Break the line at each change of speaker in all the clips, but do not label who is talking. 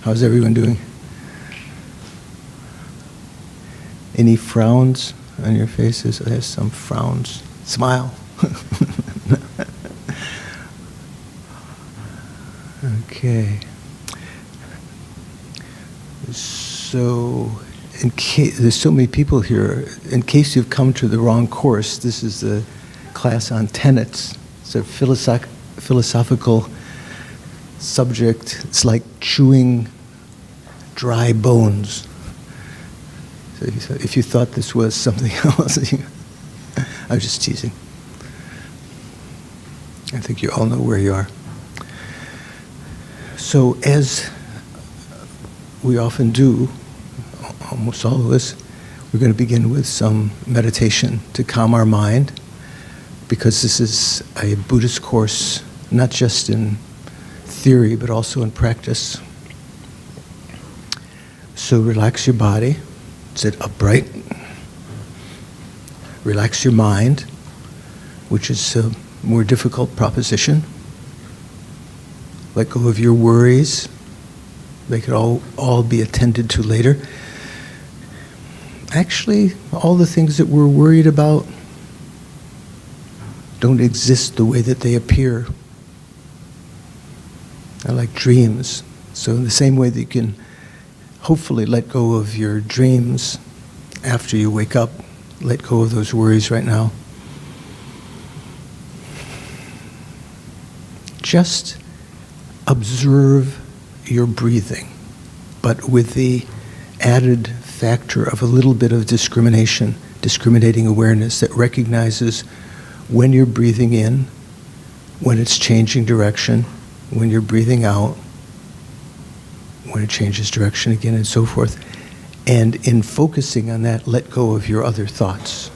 How's everyone doing? Any frowns on your faces? There's some frowns. Smile. Okay. So, there's so many people here. In case you've come to the wrong course, this is the class on tenets. It's a philosophical subject. It's like chewing dry bones. So if you thought this was something else, I was just teasing. I think you all know where you are. So as we often do, almost all of us, we're going to begin with some meditation to calm our mind, because this is a Buddhist course, not just in theory, but also in practice. So relax your body, sit upright. Relax your mind, which is a more difficult proposition. Let go of your worries. They could all be attended to later. Actually, all the things that we're worried about don't exist the way that they appear. They're like dreams. So in the same way that you can hopefully let go of your dreams after you wake up, let go of those worries right now. Just observe your breathing, but with the added factor of a little bit of discriminating awareness that recognizes when you're breathing in, when it's changing direction, when you're breathing out, when it changes direction again, and so forth. And in focusing on that, let go of your other thoughts.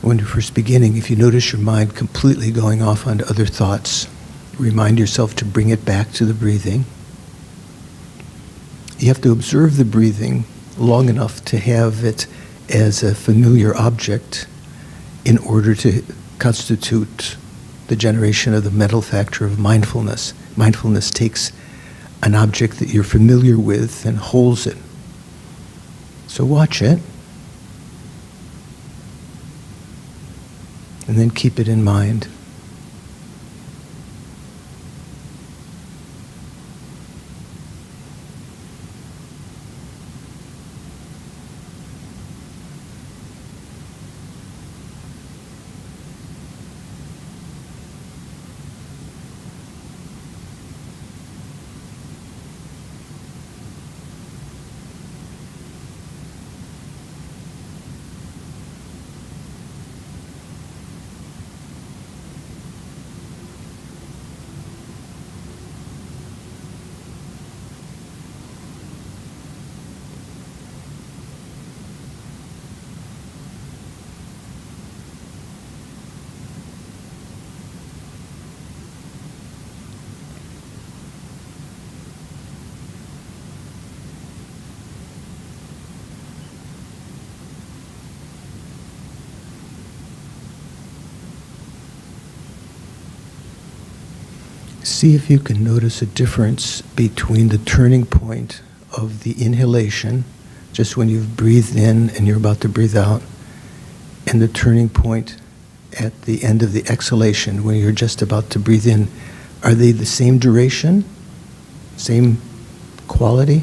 When you're first beginning, if you notice your mind completely going off onto other thoughts, remind yourself to bring it back to the breathing. You have to observe the breathing long enough to have it as a familiar object in order to constitute the generation of the mental factor of mindfulness. Mindfulness takes an object that you're familiar with and holds it. So watch it. And then keep it in mind. See if you can notice a difference between the turning point of the inhalation, just when you've breathed in and you're about to breathe out, and the turning point at the end of the exhalation when you're just about to breathe in. Are they the same duration? Same quality?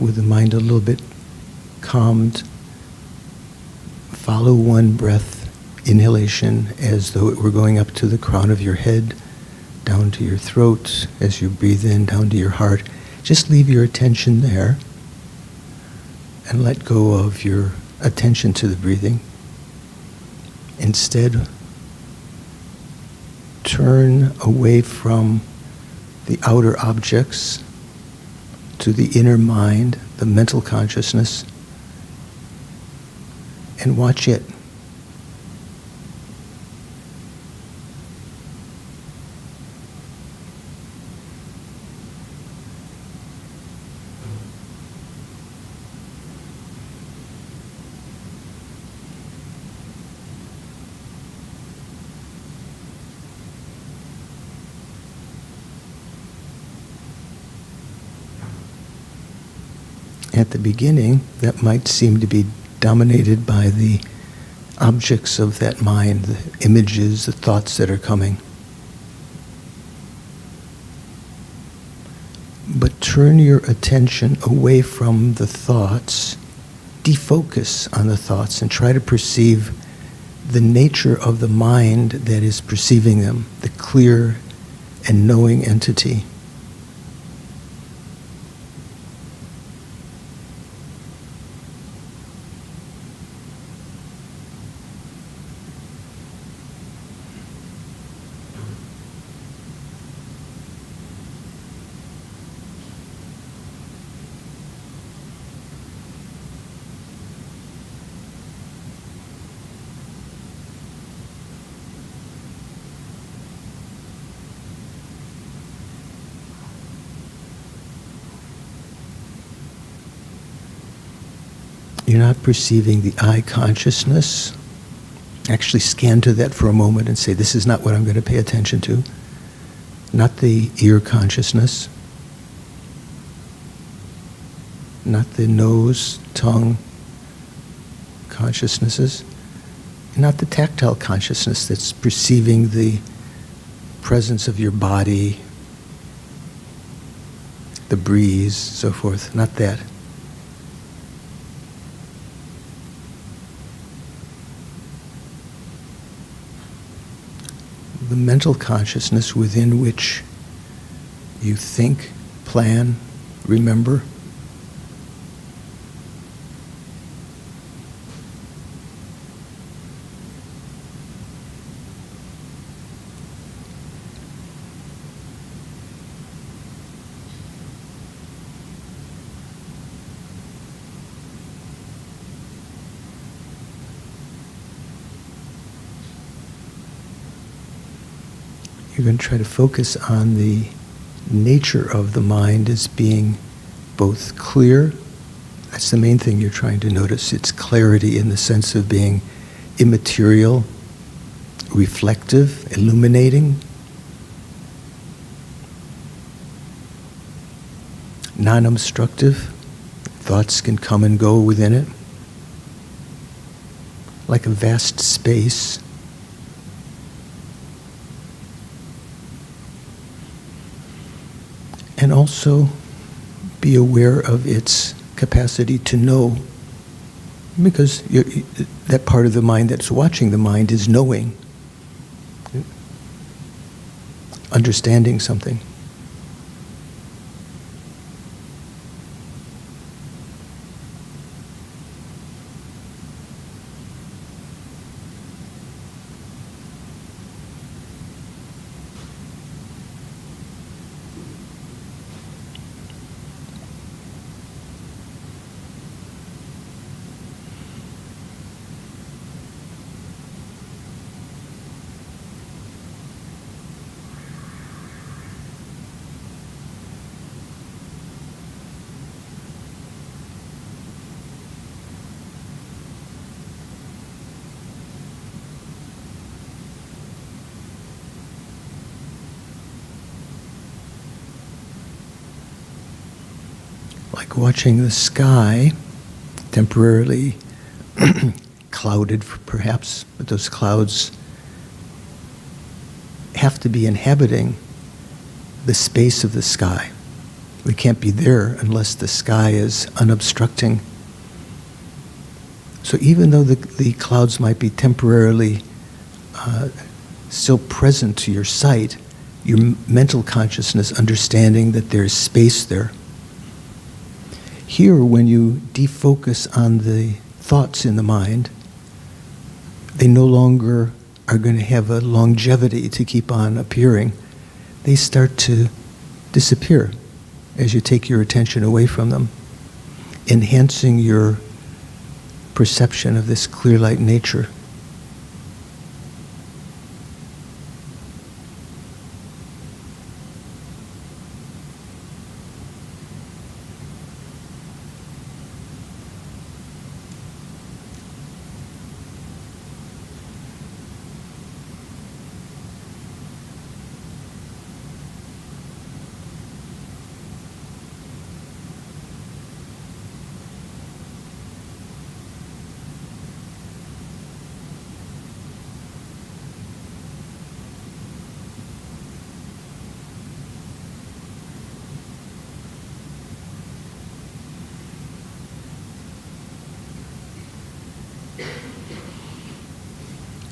with the mind a little bit calmed, follow one breath, inhalation, as though it were going up to the crown of your head, down to your throat, as you breathe in, down to your heart. Just leave your attention there and let go of your attention to the breathing. Instead, turn away from the outer objects to the inner mind, the mental consciousness, and watch it. At the beginning, that might seem to be dominated by the objects of that mind, the images, the thoughts that are coming. But turn your attention away from the thoughts, defocus on the thoughts, and try to perceive the nature of the mind that is perceiving them, the clear and knowing entity. You're not perceiving the eye consciousness. Actually scan to that for a moment and say, this is not what I'm going to pay attention to. Not the ear consciousness. Not the nose, tongue consciousnesses. Not the tactile consciousness that's perceiving the presence of your body, the breeze, so forth. Not that. The mental consciousness within which you think, plan, remember. You're going to try to focus on the nature of the mind as being both clear. That's the main thing you're trying to notice. It's clarity in the sense of being immaterial, reflective, illuminating, non-obstructive. Thoughts can come and go within it, like a vast space. And also be aware of its capacity to know, because that part of the mind that's watching the mind is knowing, understanding something. Like watching the sky, temporarily clouded perhaps, but those clouds have to be inhabiting the space of the sky. We can't be there unless the sky is unobstructing. So even though the clouds might be temporarily still present to your sight, your mental consciousness understanding that there's space there. Here, when you defocus on the thoughts in the mind, they no longer are going to have a longevity to keep on appearing. They start to disappear as you take your attention away from them, enhancing your perception of this clear light nature.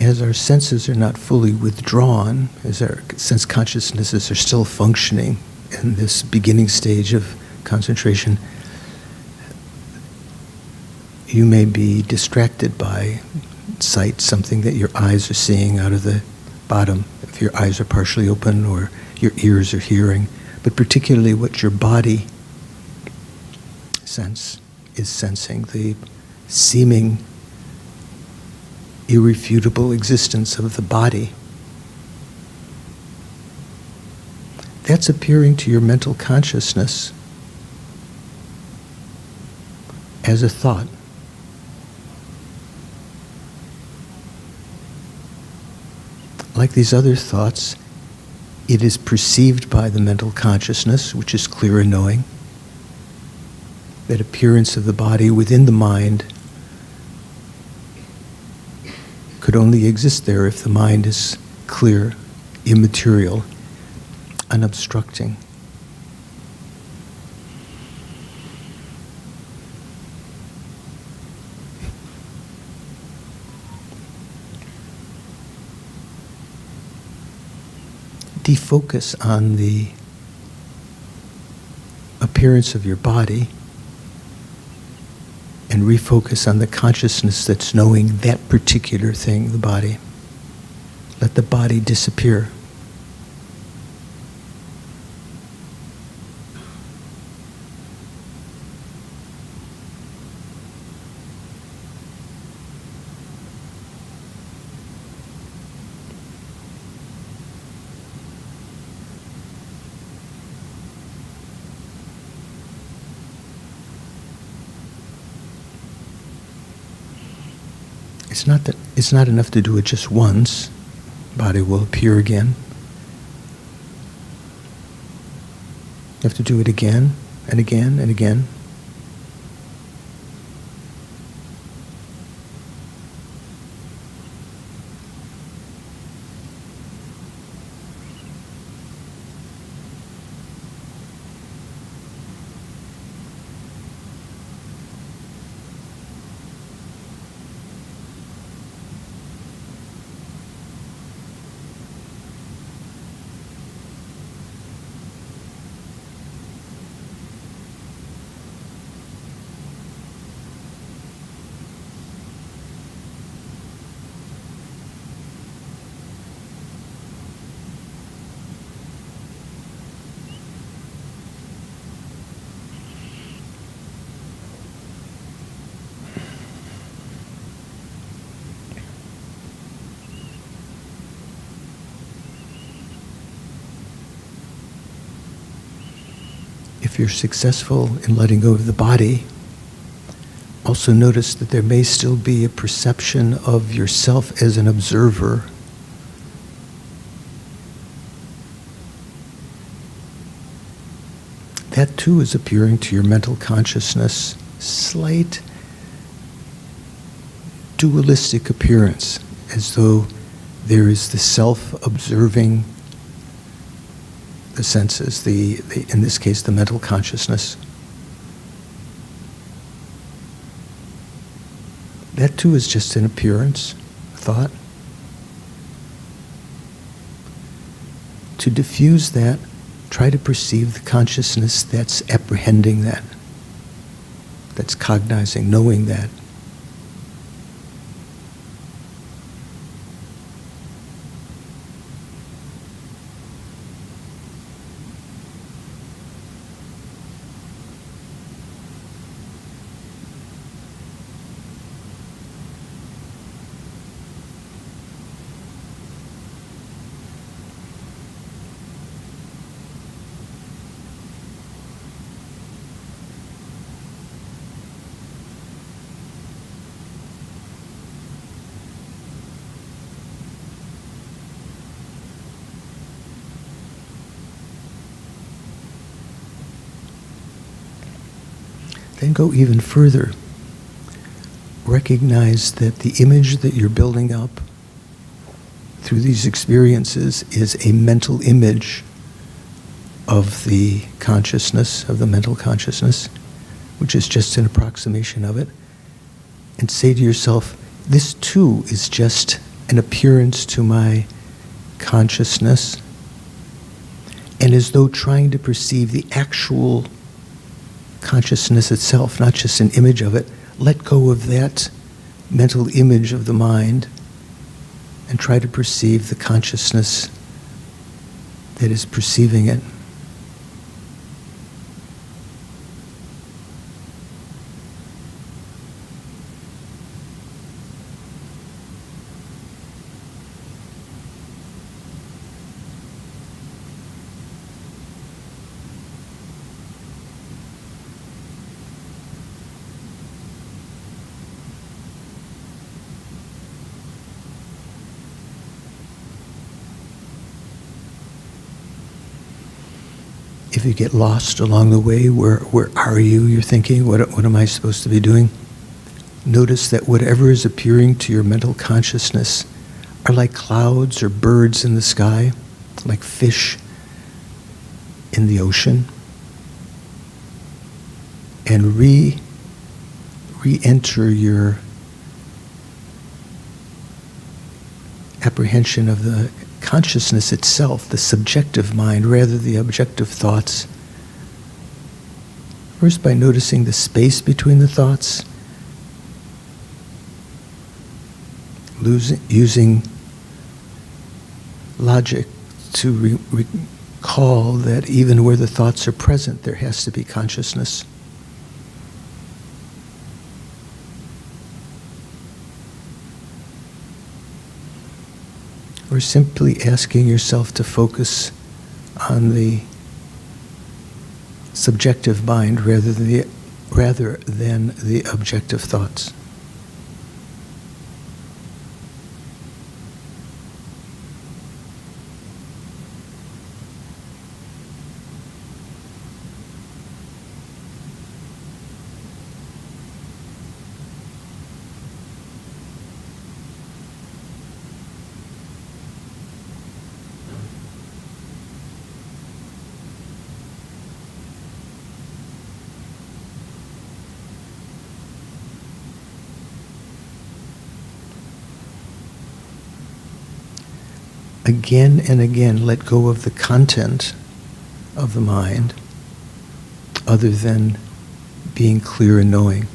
As our senses are not fully withdrawn, as our sense consciousnesses are still functioning in this beginning stage of concentration, you may be distracted by sight, something that your eyes are seeing out of the bottom, if your eyes are partially open or your ears are hearing, but particularly what your body is sensing, the seeming irrefutable existence of the body. That's appearing to your mental consciousness as a thought. Like these other thoughts, it is perceived by the mental consciousness, which is clear in knowing. That appearance of the body within the mind could only exist there if the mind is clear, immaterial, unobstructing. Defocus on the appearance of your body and refocus on the consciousness that's knowing that particular thing, the body. Let the body disappear. It's not enough to do it just once. Body will appear again. You have to do it again and again and again. If you're successful in letting go of the body, also notice that there may still be a perception of yourself as an observer. That too is appearing to your mental consciousness, slight dualistic appearance, as though there is the self observing the senses, in this case, the mental consciousness. That too is just an appearance, thought. To diffuse that, try to perceive the consciousness that's apprehending that, that's cognizing, knowing that. Then go even further. Recognize that the image that you're building up through these experiences is a mental image of the consciousness, of the mental consciousness, which is just an approximation of it. And say to yourself, this too is just an appearance to my consciousness. And as though trying to perceive the actual consciousness itself, not just an image of it, let go of that mental image of the mind and try to perceive the consciousness that is perceiving it. If you get lost along the way, where are you? You're thinking, what am I supposed to be doing? Notice that whatever is appearing to your mental consciousness are like clouds or birds in the sky, like fish in the ocean. And re-enter your apprehension of the consciousness itself, the subjective mind, rather the objective thoughts. First, by noticing the space between the thoughts, using logic to recall that even where the thoughts are present, there has to be consciousness. Or simply asking yourself to focus on the subjective mind rather than the objective thoughts. Again and again, let go of the content of the mind other than being clear and knowing.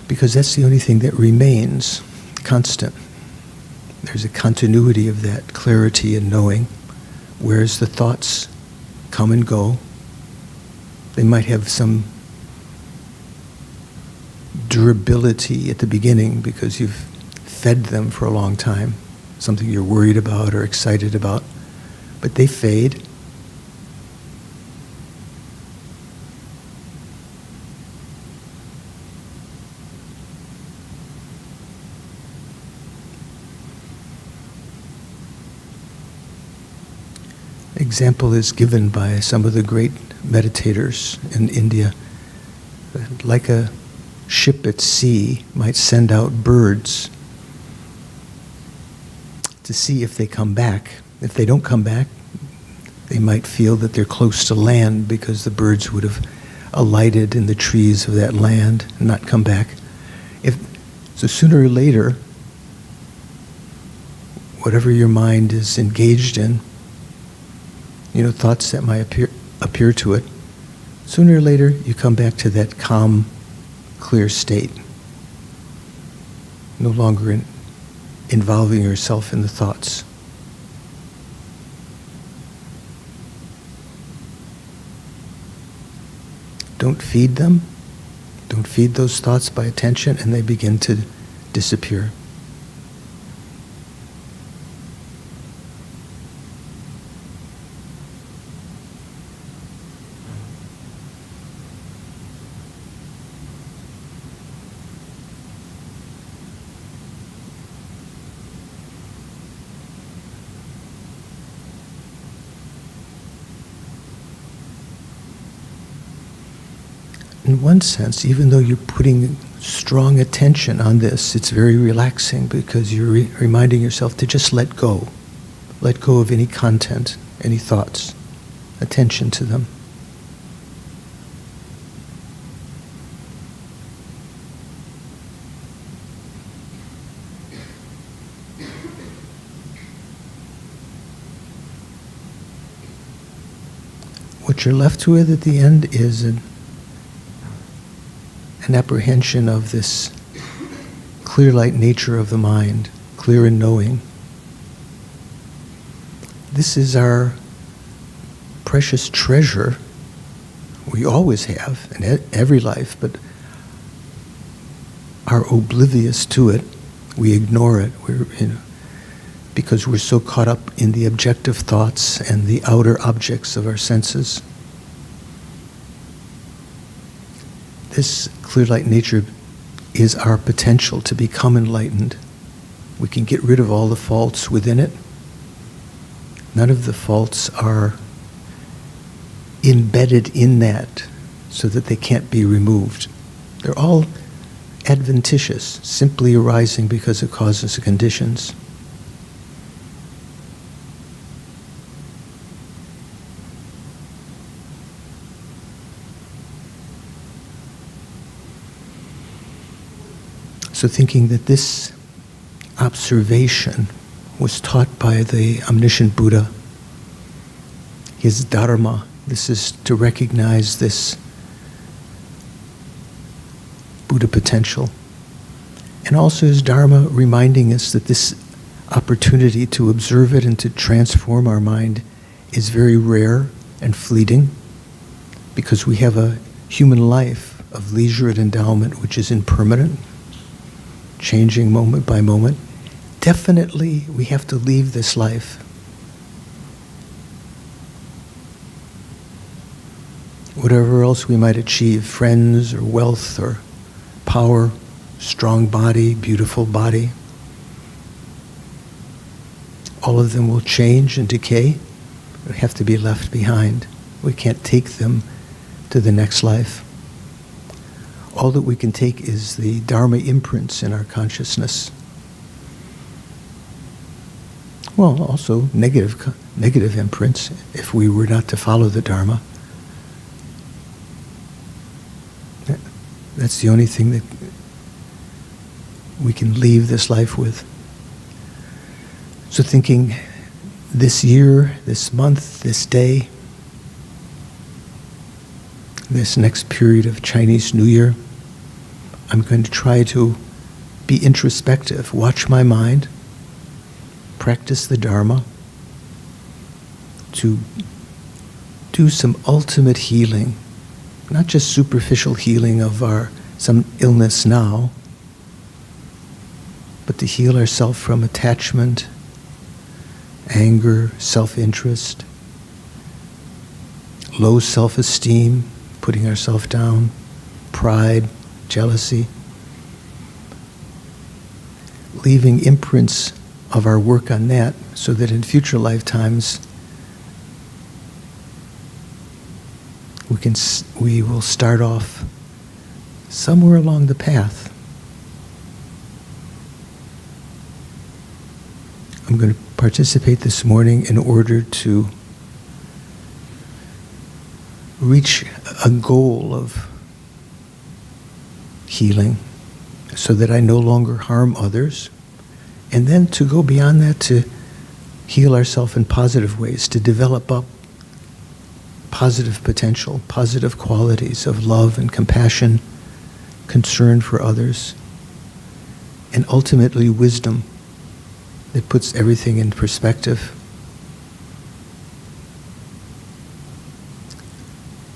Because that's the only thing that remains constant. There's a continuity of that clarity and knowing, whereas the thoughts come and go. They might have some durability at the beginning because you've fed them for a long time, something you're worried about or excited about, but they fade. example is given by some of the great meditators in India. Like a ship at sea might send out birds to see if they come back. If they don't come back, they might feel that they're close to land because the birds would have alighted in the trees of that land and not come back. So sooner or later, whatever your mind is engaged in, thoughts that might appear to it, sooner or later you come back to that calm, clear state, no longer involving yourself in the thoughts. Don't feed them. Don't feed those thoughts by attention, and they begin to disappear. In one sense, even though you're putting strong attention on this, it's very relaxing because you're reminding yourself to just let go. Let go of any content, any thoughts, attention to them. What you're left with at the end is an apprehension of this clear light nature of the mind, clear and knowing. This is our precious treasure. We always have in every life, but are oblivious to it. We ignore it. Because we're so caught up in the objective thoughts and the outer objects of our senses. This clear light nature is our potential to become enlightened. We can get rid of all the faults within it. None of the faults are embedded in that so that they can't be removed. They're all adventitious, simply arising because of causes and conditions. So thinking that this observation was taught by the omniscient Buddha, his dharma, this is to recognize this Buddha potential. And also his dharma reminding us that this opportunity to observe it and to transform our mind is very rare and fleeting because we have a human life of leisure and endowment which is impermanent, changing moment by moment. Definitely, we have to leave this life. Whatever else we might achieve, friends or wealth or power, strong body, beautiful body, all of them will change and decay. They have to be left behind. We can't take them to the next life. All that we can take is the Dharma imprints in our consciousness. Well, also negative imprints if we were not to follow the Dharma. That's the only thing that we can leave this life with. So thinking this year, this month, this day, this next period of Chinese New Year, I'm going to try to be introspective, watch my mind, practice the Dharma, to do some ultimate healing, not just superficial healing of some illness now, but to heal ourselves from attachment, anger, self-interest, low self-esteem, putting ourselves down, pride, jealousy, leaving imprints of our work on that so that in future lifetimes we will start off somewhere along the path. I'm going to participate this morning in order to reach a goal of healing so that I no longer harm others, and then to go beyond that to heal ourselves in positive ways, to develop up positive potential, positive qualities of love and compassion, concern for others, and ultimately wisdom that puts everything in perspective.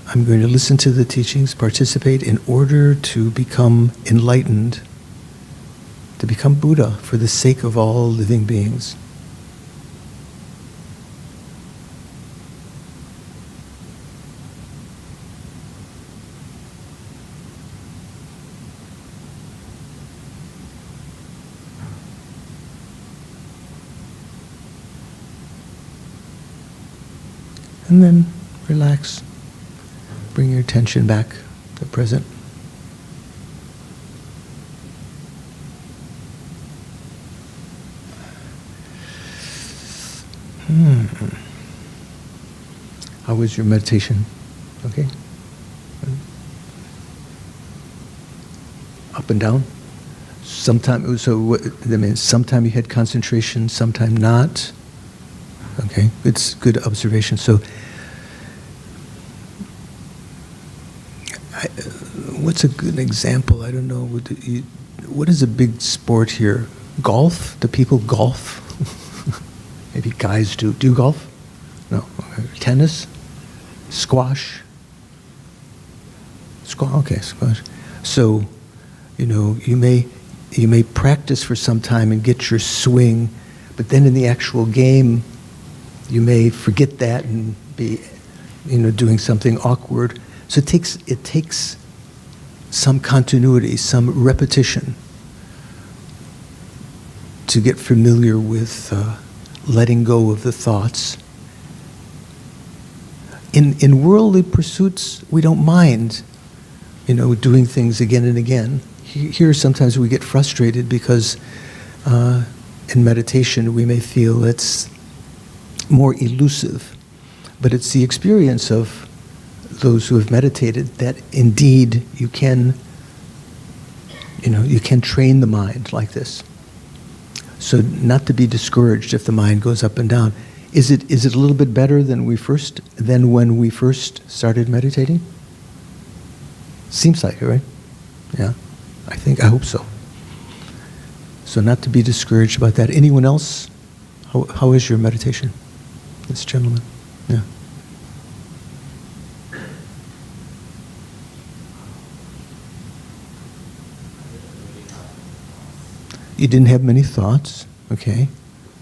I'm going to listen to the teachings, participate in order to become enlightened, to become Buddha for the sake of all living beings. And then relax. Bring your attention back to the present. How was your meditation? Okay? Up and down? Sometime, so what, that means sometime you had concentration, sometime not? Okay, it's good observation. So, what's a good example? I don't know. What is a big sport here? Golf? Do people golf? Maybe guys do. Do you golf? No. Tennis? Squash? Okay, squash. So, you may practice for some time and get your swing, but then in the actual game, you may forget that and be, doing something awkward. So it takes some continuity, some repetition to get familiar with letting go of the thoughts. In worldly pursuits, we don't mind, doing things again and again. Here, sometimes we get frustrated because in meditation we may feel it's more elusive, but it's the experience of those who have meditated that indeed you can train the mind like this. So not to be discouraged if the mind goes up and down. Is it a little bit better than when we first started meditating? Seems like it, right? Yeah, I hope so. So not to be discouraged about that. Anyone else? How is your meditation? This gentleman. Yeah. You didn't have many thoughts, okay?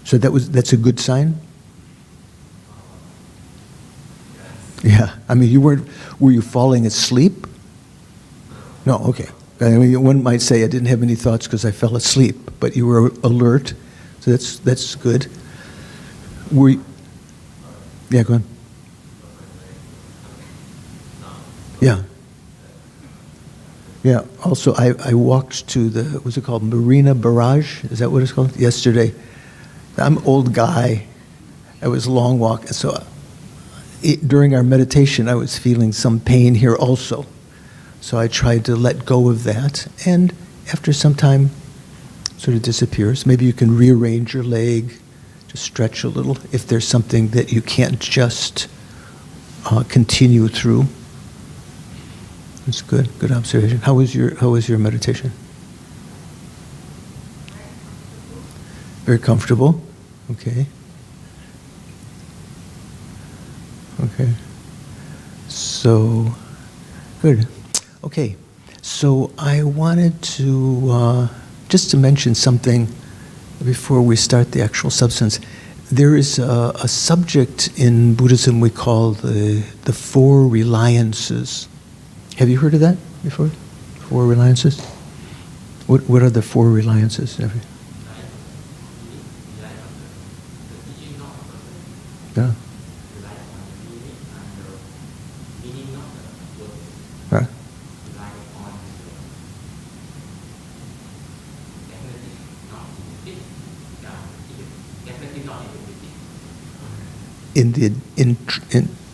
So that's a good sign? Yeah. I mean, were you falling asleep? No, okay. I mean, one might say I didn't have any thoughts because I fell asleep, but you were alert, so that's good. Yeah, go on. Yeah. Yeah, also I walked to what's it called, Marina Barrage? Is that what it's called? Yesterday. I'm an old guy. It was a long walk. So during our meditation, I was feeling some pain here also. So I tried to let go of that. And after some time, it sort of disappears. Maybe you can rearrange your leg, just stretch a little if there's something that you can't just continue through. That's good. Good observation. How was your meditation? Very comfortable. Okay. Okay. So, good. Okay. So I wanted to just to mention something before we start the actual substance. There is a subject in Buddhism we call the four reliances. Have you heard of that before? Four reliances? What are the four reliances? Yeah. in the in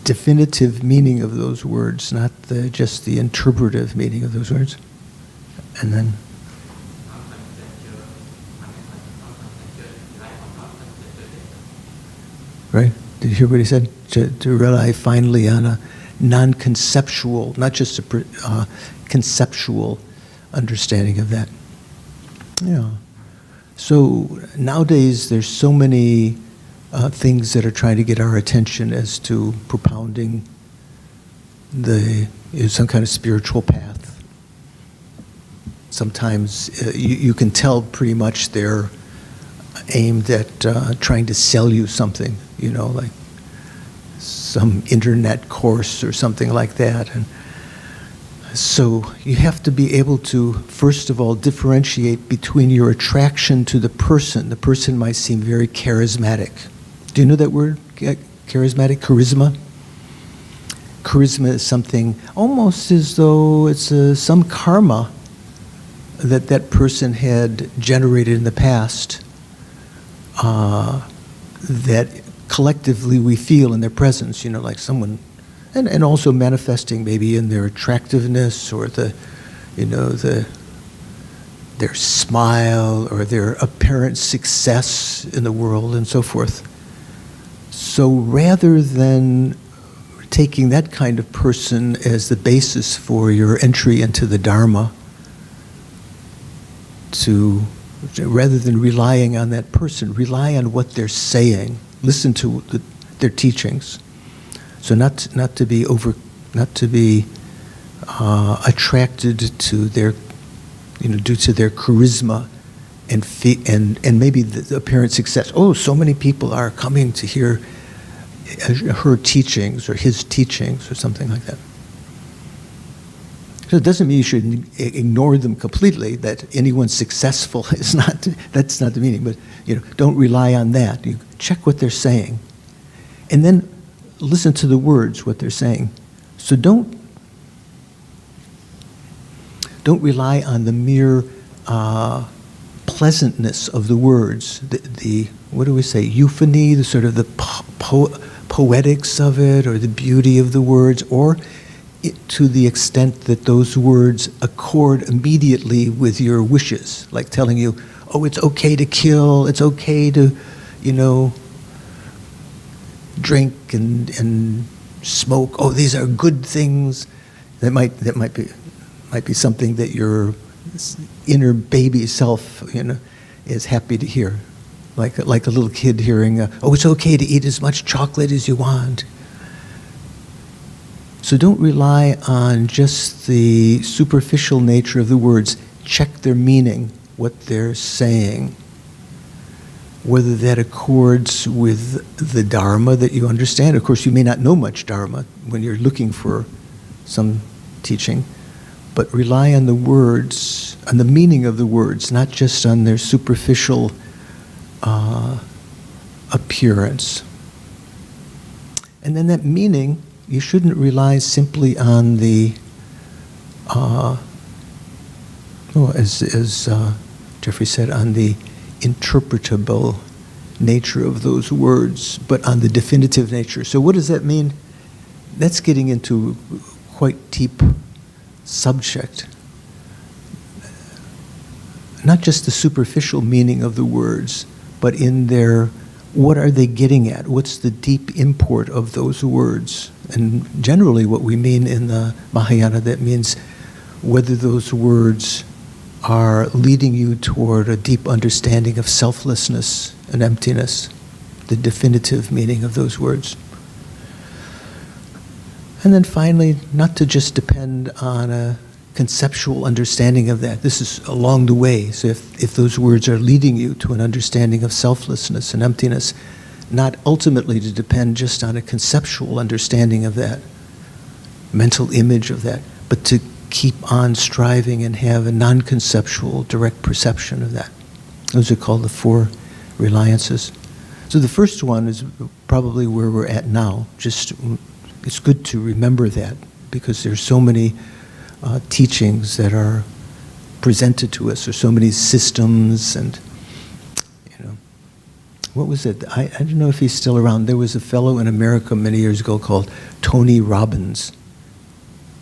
definitive meaning of those words, not just the interpretive meaning of those words. And then, right? Did you hear what he said? To rely finally on a non-conceptual, not just a conceptual understanding of that. Yeah. So nowadays there's so many things that are trying to get our attention as to propounding some kind of spiritual path. Sometimes you can tell pretty much they're aimed at trying to sell you something, like some internet course or something like that. And so you have to be able to, first of all, differentiate between your attraction to the person. The person might seem very charismatic. Do you know that word, charismatic? Charisma? Charisma is something almost as though it's some karma that person had generated in the past that collectively we feel in their presence, like someone, and also manifesting maybe in their attractiveness or their smile or their apparent success in the world and so forth. So rather than taking that kind of person as the basis for your entry into the Dharma, rather than relying on that person, rely on what they're saying. Listen to their teachings. So not to be attracted to their, due to their charisma and maybe the apparent success. Oh, so many people are coming to hear her teachings or his teachings or something like that. So it doesn't mean you should ignore them completely, that anyone successful is not, that's not the meaning, but don't rely on that. You check what they're saying. And then listen to the words, what they're saying. So don't rely on the mere pleasantness of the words, the what do we say, euphony, the sort of the poetics of it, or the beauty of the words, or to the extent that those words accord immediately with your wishes, like telling you, oh, it's okay to kill, it's okay to, drink and smoke. Oh, these are good things. That might be something that your inner baby self, is happy to hear, like a little kid hearing, oh, it's okay to eat as much chocolate as you want. So don't rely on just the superficial nature of the words. Check their meaning, what they're saying, whether that accords with the Dharma that you understand. Of course, you may not know much Dharma when you're looking for some teaching, but rely on the words, on the meaning of the words, not just on their superficial appearance. And then that meaning, you shouldn't rely simply on the, as Jeffrey said, on the interpretable nature of those words, but on the definitive nature. So what does that mean? That's getting into quite deep subject. Not just the superficial meaning of the words, but in their, what are they getting at? What's the deep import of those words? And generally what we mean in the Mahayana, that means whether those words are leading you toward a deep understanding of selflessness and emptiness, the definitive meaning of those words. And then finally, not to just depend on a conceptual understanding of that. This is along the way. So if those words are leading you to an understanding of selflessness and emptiness, not ultimately to depend just on a conceptual understanding of that, mental image of that, but to keep on striving and have a non-conceptual direct perception of that. Those are called the four reliances. So the first one is probably where we're at now. Just, it's good to remember that, because there's so many teachings that are presented to us. There's so many systems, and what was it? I don't know if he's still around. There was a fellow in America many years ago called Tony Robbins.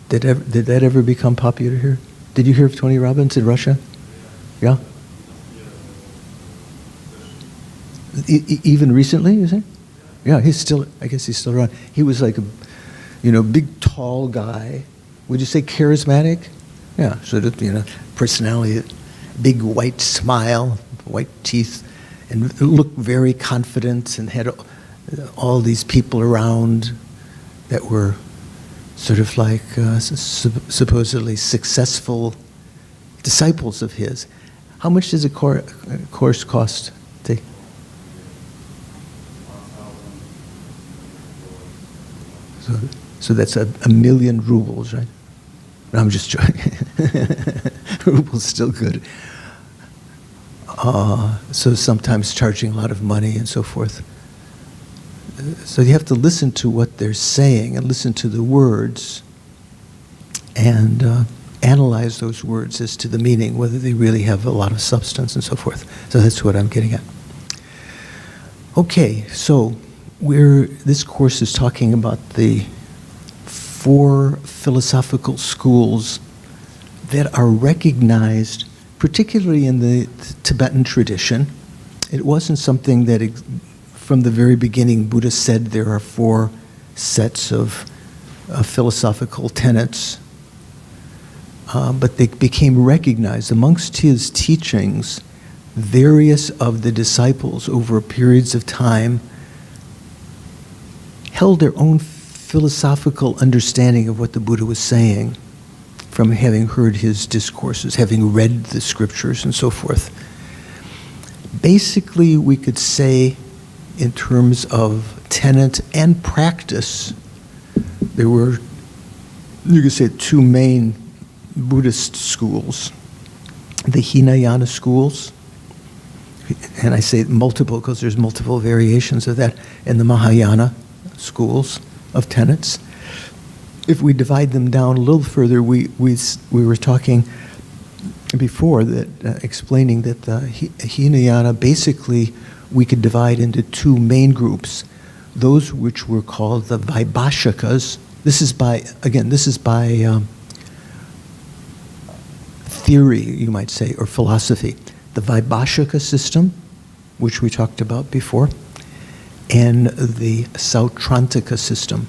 Did that ever become popular here? Did you hear of Tony Robbins in Russia? Yeah? Even recently, you say? Yeah, I guess he's still around. He was like a, big, tall guy. Would you say charismatic? Yeah, sort of, personality, big white smile, white teeth, and looked very confident and had all these people around that were sort of like supposedly successful disciples of his. How much does a course cost? So that's a million rubles, right? No, I'm just joking. Rubles still good. So sometimes charging a lot of money and so forth. So you have to listen to what they're saying and listen to the words and analyze those words as to the meaning, whether they really have a lot of substance and so forth. So that's what I'm getting at. Okay, so this course is talking about the 4 philosophical schools that are recognized, particularly in the Tibetan tradition. It wasn't something that from the very beginning Buddha said there are 4 sets of philosophical tenets, but they became recognized amongst his teachings. Various of the disciples over periods of time held their own philosophical understanding of what the Buddha was saying from having heard his discourses, having read the scriptures and so forth. Basically, we could say in terms of tenet and practice, there were, you could say, 2 main Buddhist schools. The Hinayana schools, and I say multiple because there's multiple variations of that, and the Mahayana schools of tenets. If we divide them down a little further, we were talking before that explaining that the Hinayana basically we could divide into 2 main groups. Those which were called the Vaibhashikas. This is by theory, you might say, or philosophy. The Vaibhashika system, which we talked about before, and the Sautrantika system.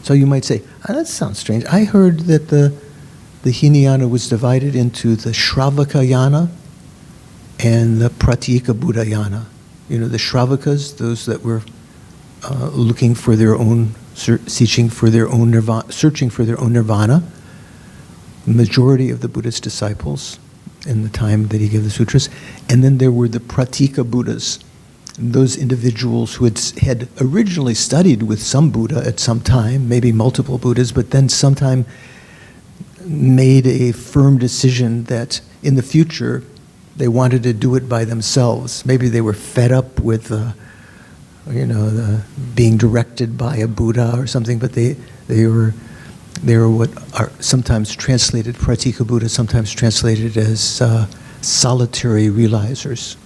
So you might say, that sounds strange. I heard that the Hinayana was divided into the Shravakayana and the Pratyeka Buddhayana. The Shravakas, those that were looking for their own, searching for their own nirvana. The majority of the Buddhist disciples in the time that he gave the sutras. And then there were the Pratyeka Buddhas, those individuals who had originally studied with some Buddha at some time, maybe multiple Buddhas, but then sometime made a firm decision that in the future they wanted to do it by themselves. Maybe they were fed up with the being directed by a Buddha or something, but they were what are sometimes translated, Pratyeka Buddha, sometimes translated as solitary realizers.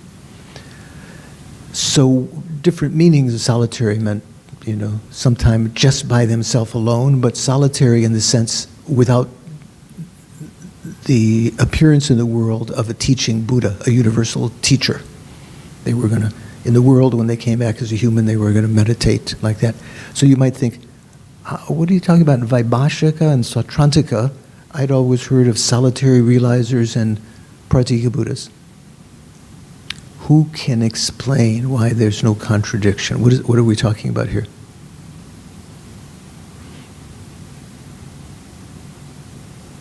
So different meanings of solitary meant, sometimes just by themselves alone, but solitary in the sense without the appearance in the world of a teaching Buddha, a universal teacher. They were going to, in the world when they came back as a human, they were going to meditate like that. So you might think, what are you talking about? Vaibhashika and Sautrantika, I'd always heard of solitary realizers and Pratyeka Buddhas. Who can explain why there's no contradiction? What are we talking about here?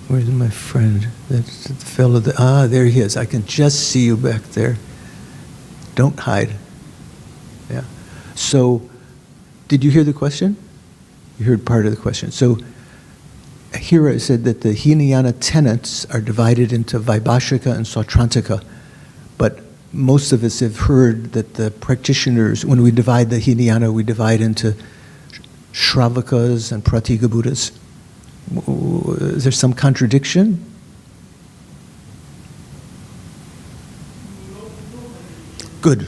Where's my friend? That's the fellow there he is. I can just see you back there. Don't hide. Yeah. So, did you hear the question? You heard part of the question. So, here I said that the Hinayana tenets are divided into Vaibhashika and Sautrantika, but most of us have heard that the practitioners, when we divide the Hinayana, we divide into Shravakas and Pratyeka Buddhas. Is there some contradiction? Good.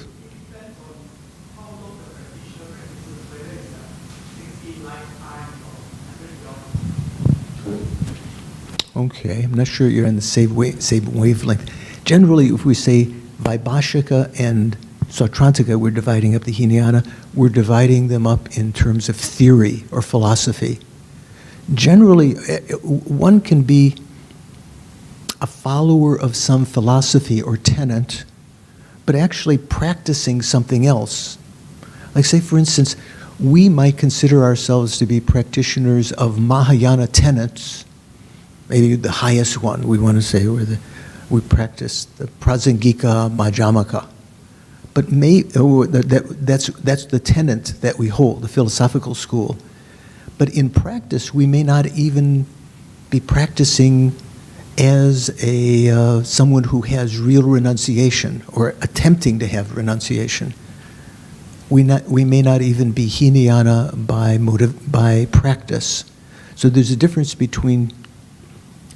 Okay, I'm not sure you're on the same wavelength. Generally, if we say Vaibhashika and Sautrantika, we're dividing up the Hinayana, we're dividing them up in terms of theory or philosophy. Generally, one can be a follower of some philosophy or tenet, but actually practicing something else. Like, say, for instance, we might consider ourselves to be practitioners of Mahayana tenets, maybe the highest one, we want to say, we practice the Prasangika Madhyamaka. But that's the tenet that we hold, the philosophical school. But in practice, we may not even be practicing as someone who has real renunciation or attempting to have renunciation. We may not even be Hinayana by practice. So there's a difference between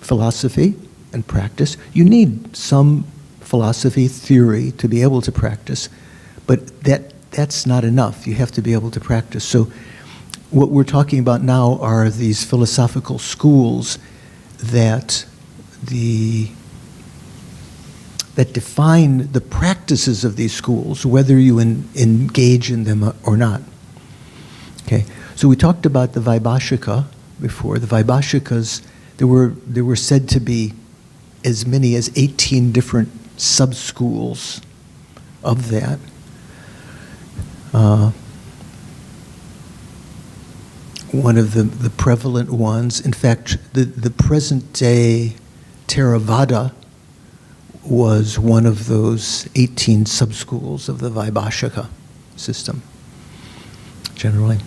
philosophy and practice. You need some philosophy, theory to be able to practice, but that's not enough. You have to be able to practice. So what we're talking about now are these philosophical schools that define the practices of these schools, whether you engage in them or not. Okay, so we talked about the Vaibhashika before. The Vaibhashikas, there were said to be as many as 18 different sub-schools of that. One of the prevalent ones, in fact, the present-day Theravada was one of those 18 sub-schools of the Vaibhashika system, generally.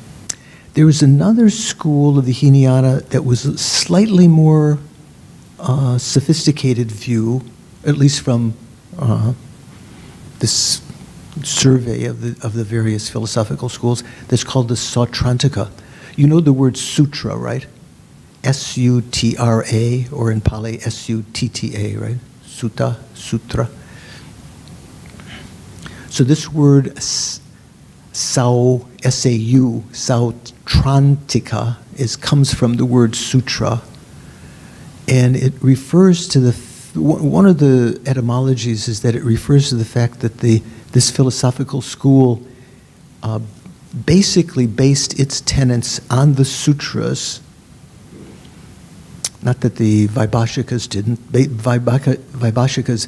There was another school of the Hinayana that was a slightly more sophisticated view, at least from this survey of the various philosophical schools, that's called the Sautrantika. You know the word sutra, right? S-U-T-R-A, or in Pali, S-U-T-T-A, right? Sutta, sutra. So this word sau, S-A-U, Sautrantika, comes from the word sutra, and it refers to one of the etymologies is that it refers to the fact that this philosophical school basically based its tenets on the sutras. Not that the Vaibhashikas didn't. Vaibhashikas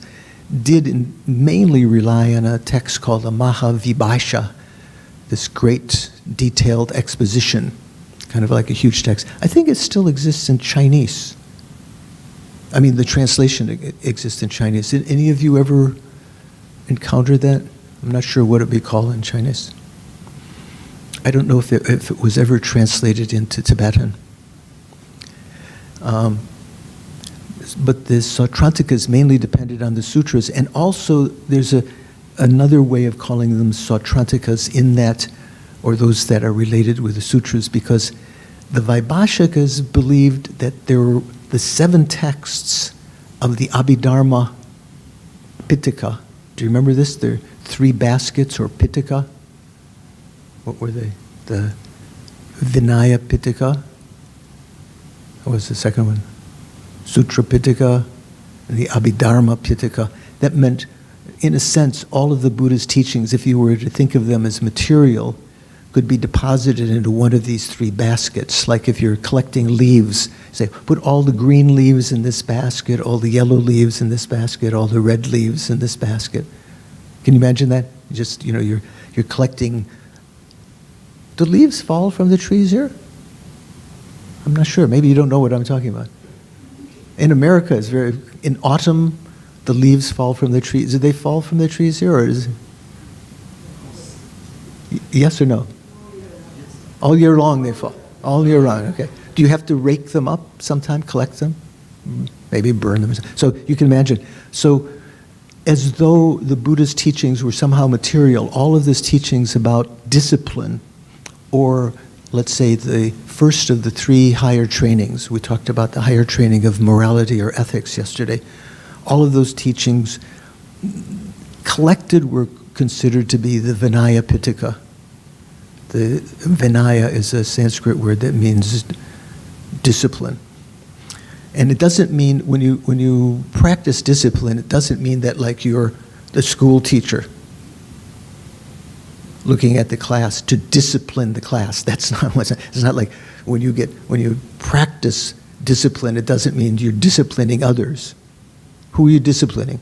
did mainly rely on a text called the Mahavibhasha, this great detailed exposition, kind of like a huge text. I think it still exists in Chinese. I mean, the translation exists in Chinese. Did any of you ever encounter that? I'm not sure what it would be called in Chinese. I don't know if it was ever translated into Tibetan. But the Sautrantikas mainly depended on the sutras, and also there's another way of calling them Sautrantikas in that, or those that are related with the sutras, because the Vaibhashikas believed that there were the 7 texts of the Abhidharma Pitaka. Do you remember this? There are 3 baskets, or Pitaka. What were they? The Vinaya Pitaka. What was the second one? Sutra Pitaka and the Abhidharma Pitaka. That meant, in a sense, all of the Buddha's teachings, if you were to think of them as material, could be deposited into one of these 3 baskets. Like if you're collecting leaves, say, put all the green leaves in this basket, all the yellow leaves in this basket, all the red leaves in this basket. Can you imagine that? Just, you're collecting. Do leaves fall from the trees here? I'm not sure. Maybe you don't know what I'm talking about. In America, in autumn, the leaves fall from the trees. Do they fall from the trees here, or is it? Yes or no? All year long they fall. All year round, okay. Do you have to rake them up sometime, collect them? Maybe burn them. So you can imagine. So as though the Buddha's teachings were somehow material, all of these teachings about discipline, or let's say the first of the 3 higher trainings. We talked about the higher training of morality or ethics yesterday. All of those teachings collected were considered to be the Vinaya Pitaka. The Vinaya is a Sanskrit word that means discipline. And it doesn't mean, when you practice discipline, it doesn't mean that like you're the school teacher looking at the class to discipline the class. That's not what's, it's not like when you practice discipline, it doesn't mean you're disciplining others. Who are you disciplining?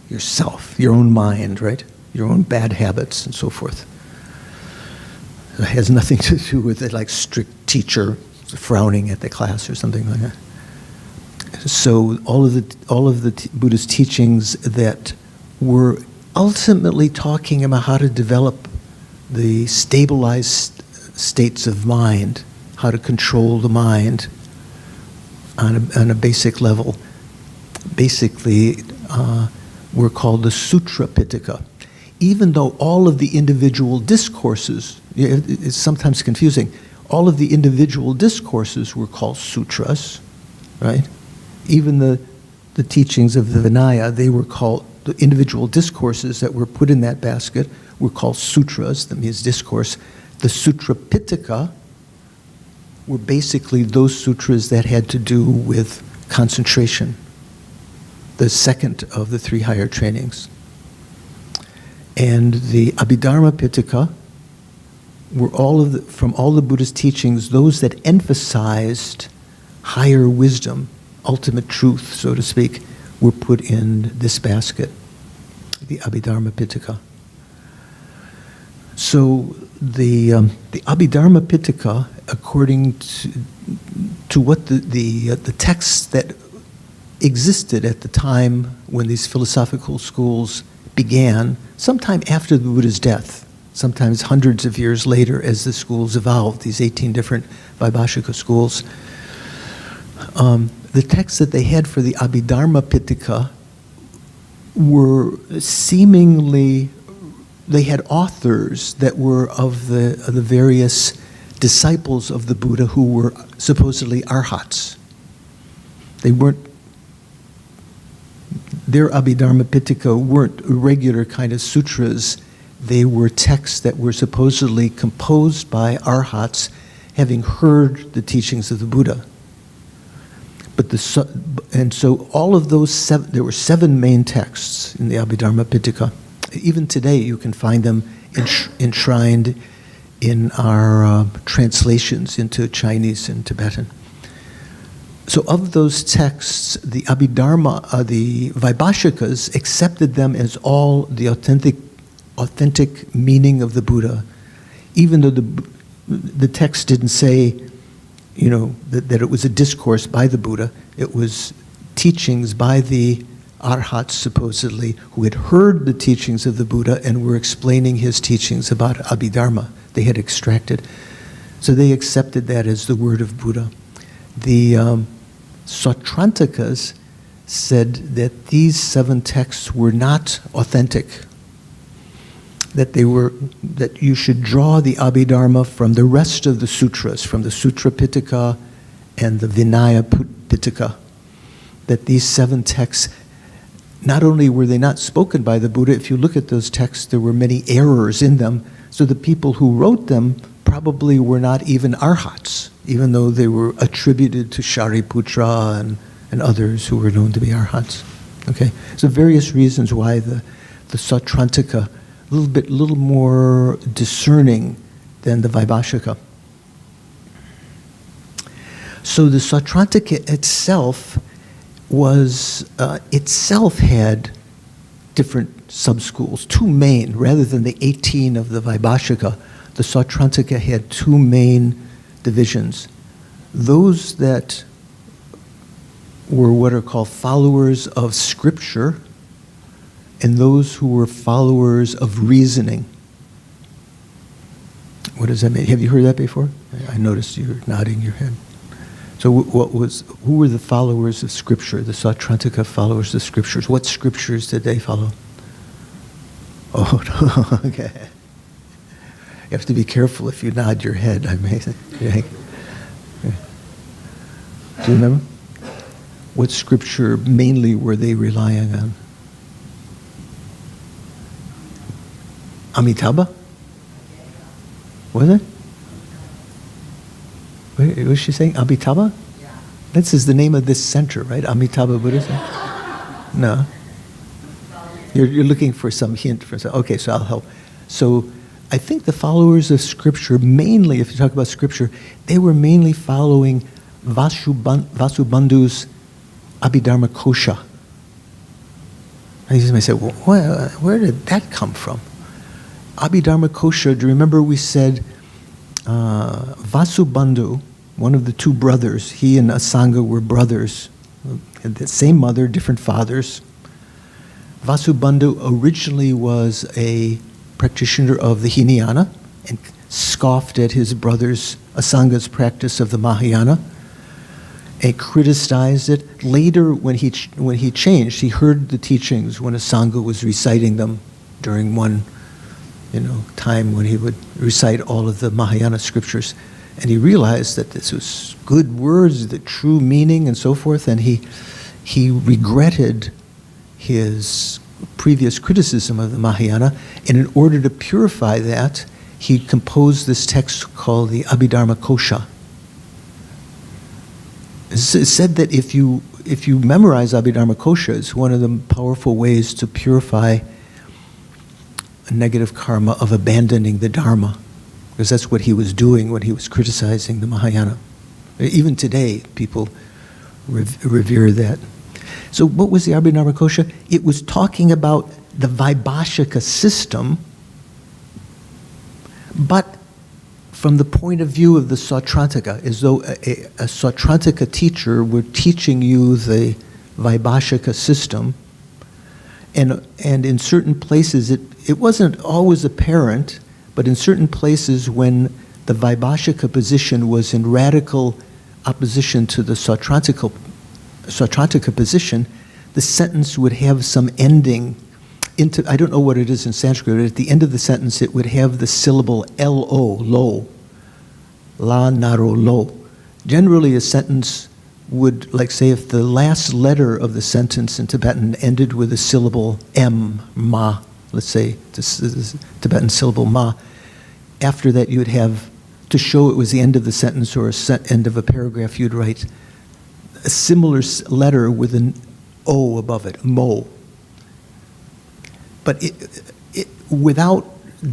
Yourself, your own mind, right? Your own bad habits and so forth. It has nothing to do with it, like strict teacher frowning at the class or something like that. So all of the Buddhist teachings that were ultimately talking about how to develop the stabilized states of mind, how to control the mind on a basic level, basically were called the Sutra Pitaka. Even though all of the individual discourses, it's sometimes confusing, all of the individual discourses were called sutras, right? Even the teachings of the Vinaya, they were called, the individual discourses that were put in that basket were called sutras, that means discourse. The Sutra Pitaka were basically those sutras that had to do with concentration, the second of the three higher trainings. And the Abhidharma Pitaka were from all the Buddhist teachings, those that emphasized higher wisdom, ultimate truth, so to speak, were put in this basket, the Abhidharma Pitaka. So the Abhidharma Pitaka, according to what the texts that existed at the time when these philosophical schools began, sometime after the Buddha's death, sometimes hundreds of years later as the schools evolved, these 18 different Vaibhashika schools, the texts that they had for the Abhidharma Pitaka were seemingly, they had authors that were of the various disciples of the Buddha who were supposedly arhats. They weren't, their Abhidharma Pitaka weren't regular kind of sutras. They were texts that were supposedly composed by arhats having heard the teachings of the Buddha. And so all of those there were 7 main texts in the Abhidharma Pitaka. Even today you can find them enshrined in our translations into Chinese and Tibetan. So of those texts, the Abhidharma, the Vaibhashikas accepted them as all the authentic meaning of the Buddha, even though the text didn't say, that it was a discourse by the Buddha. It was teachings by the arhats, supposedly, who had heard the teachings of the Buddha and were explaining his teachings about Abhidharma. They had extracted. So they accepted that as the word of Buddha. The Sautrantikas said that these 7 texts were not authentic, that you should draw the Abhidharma from the rest of the sutras, from the Sutra Pitaka and the Vinaya Pitaka, that these 7 texts, not only were they not spoken by the Buddha, if you look at those texts, there were many errors in them, so the people who wrote them probably were not even arhats, even though they were attributed to Shariputra and others who were known to be arhats. Okay, so various reasons why the Sautrantika a little more discerning than the Vaibhashika. So the Sautrantika itself had different sub-schools, 2 main, rather than the 18 of the Vaibhashika. The Sautrantika had 2 main divisions. Those that were what are called followers of scripture, and those who were followers of reasoning. What does that mean? Have you heard that before? I noticed you're nodding your head. So who were the followers of Scripture, the Sautrantika followers of Scriptures? What Scriptures did they follow? Oh, okay. You have to be careful if you nod your head. I mean, yeah. Do you remember? What Scripture mainly were they relying on? Amitabha? Was it? What was she saying? Amitabha? This is the name of this center, right? Amitabha Buddhist Center? No. You're looking for some hint for some. Okay, so I'll help. So I think the followers of Scripture, mainly, if you talk about Scripture, they were mainly following Vasubandhu's Abhidharma Kosha. And you may say, well, where did that come from? Abhidharma Kosha, do you remember we said Vasubandhu, one of the two brothers, he and Asanga were brothers, had the same mother, different fathers. Vasubandhu originally was a practitioner of the Hinayana and scoffed at his brother's Asanga's practice of the Mahayana and criticized it. Later, when he changed, he heard the teachings when Asanga was reciting them during one time when he would recite all of the Mahayana scriptures. And he realized that this was good words, the true meaning and so forth, and he regretted his previous criticism of the Mahayana, and in order to purify that, he composed this text called the Abhidharma Kosha. It's said that if you memorize Abhidharma Kosha, it's one of the powerful ways to purify a negative karma of abandoning the Dharma, because that's what he was doing when he was criticizing the Mahayana. Even today, people revere that. So what was the Abhidharma Kosha? It was talking about the Vaibhashika system, but from the point of view of the Sautrantika, as though a Sautrantika teacher were teaching you the Vaibhashika system, and in certain places it wasn't always apparent, but in certain places when the Vaibhashika position was in radical opposition to the Sautrantika position, the sentence would have some ending into, I don't know what it is in Sanskrit, but at the end of the sentence it would have the syllable L-O, lo, la, naro, lo. Generally a sentence would, like say if the last letter of the sentence in Tibetan ended with a syllable M, ma, let's say this is Tibetan syllable ma, after that you would have, to show it was the end of the sentence or end of a paragraph, you'd write a similar letter with an O above it, mo. But without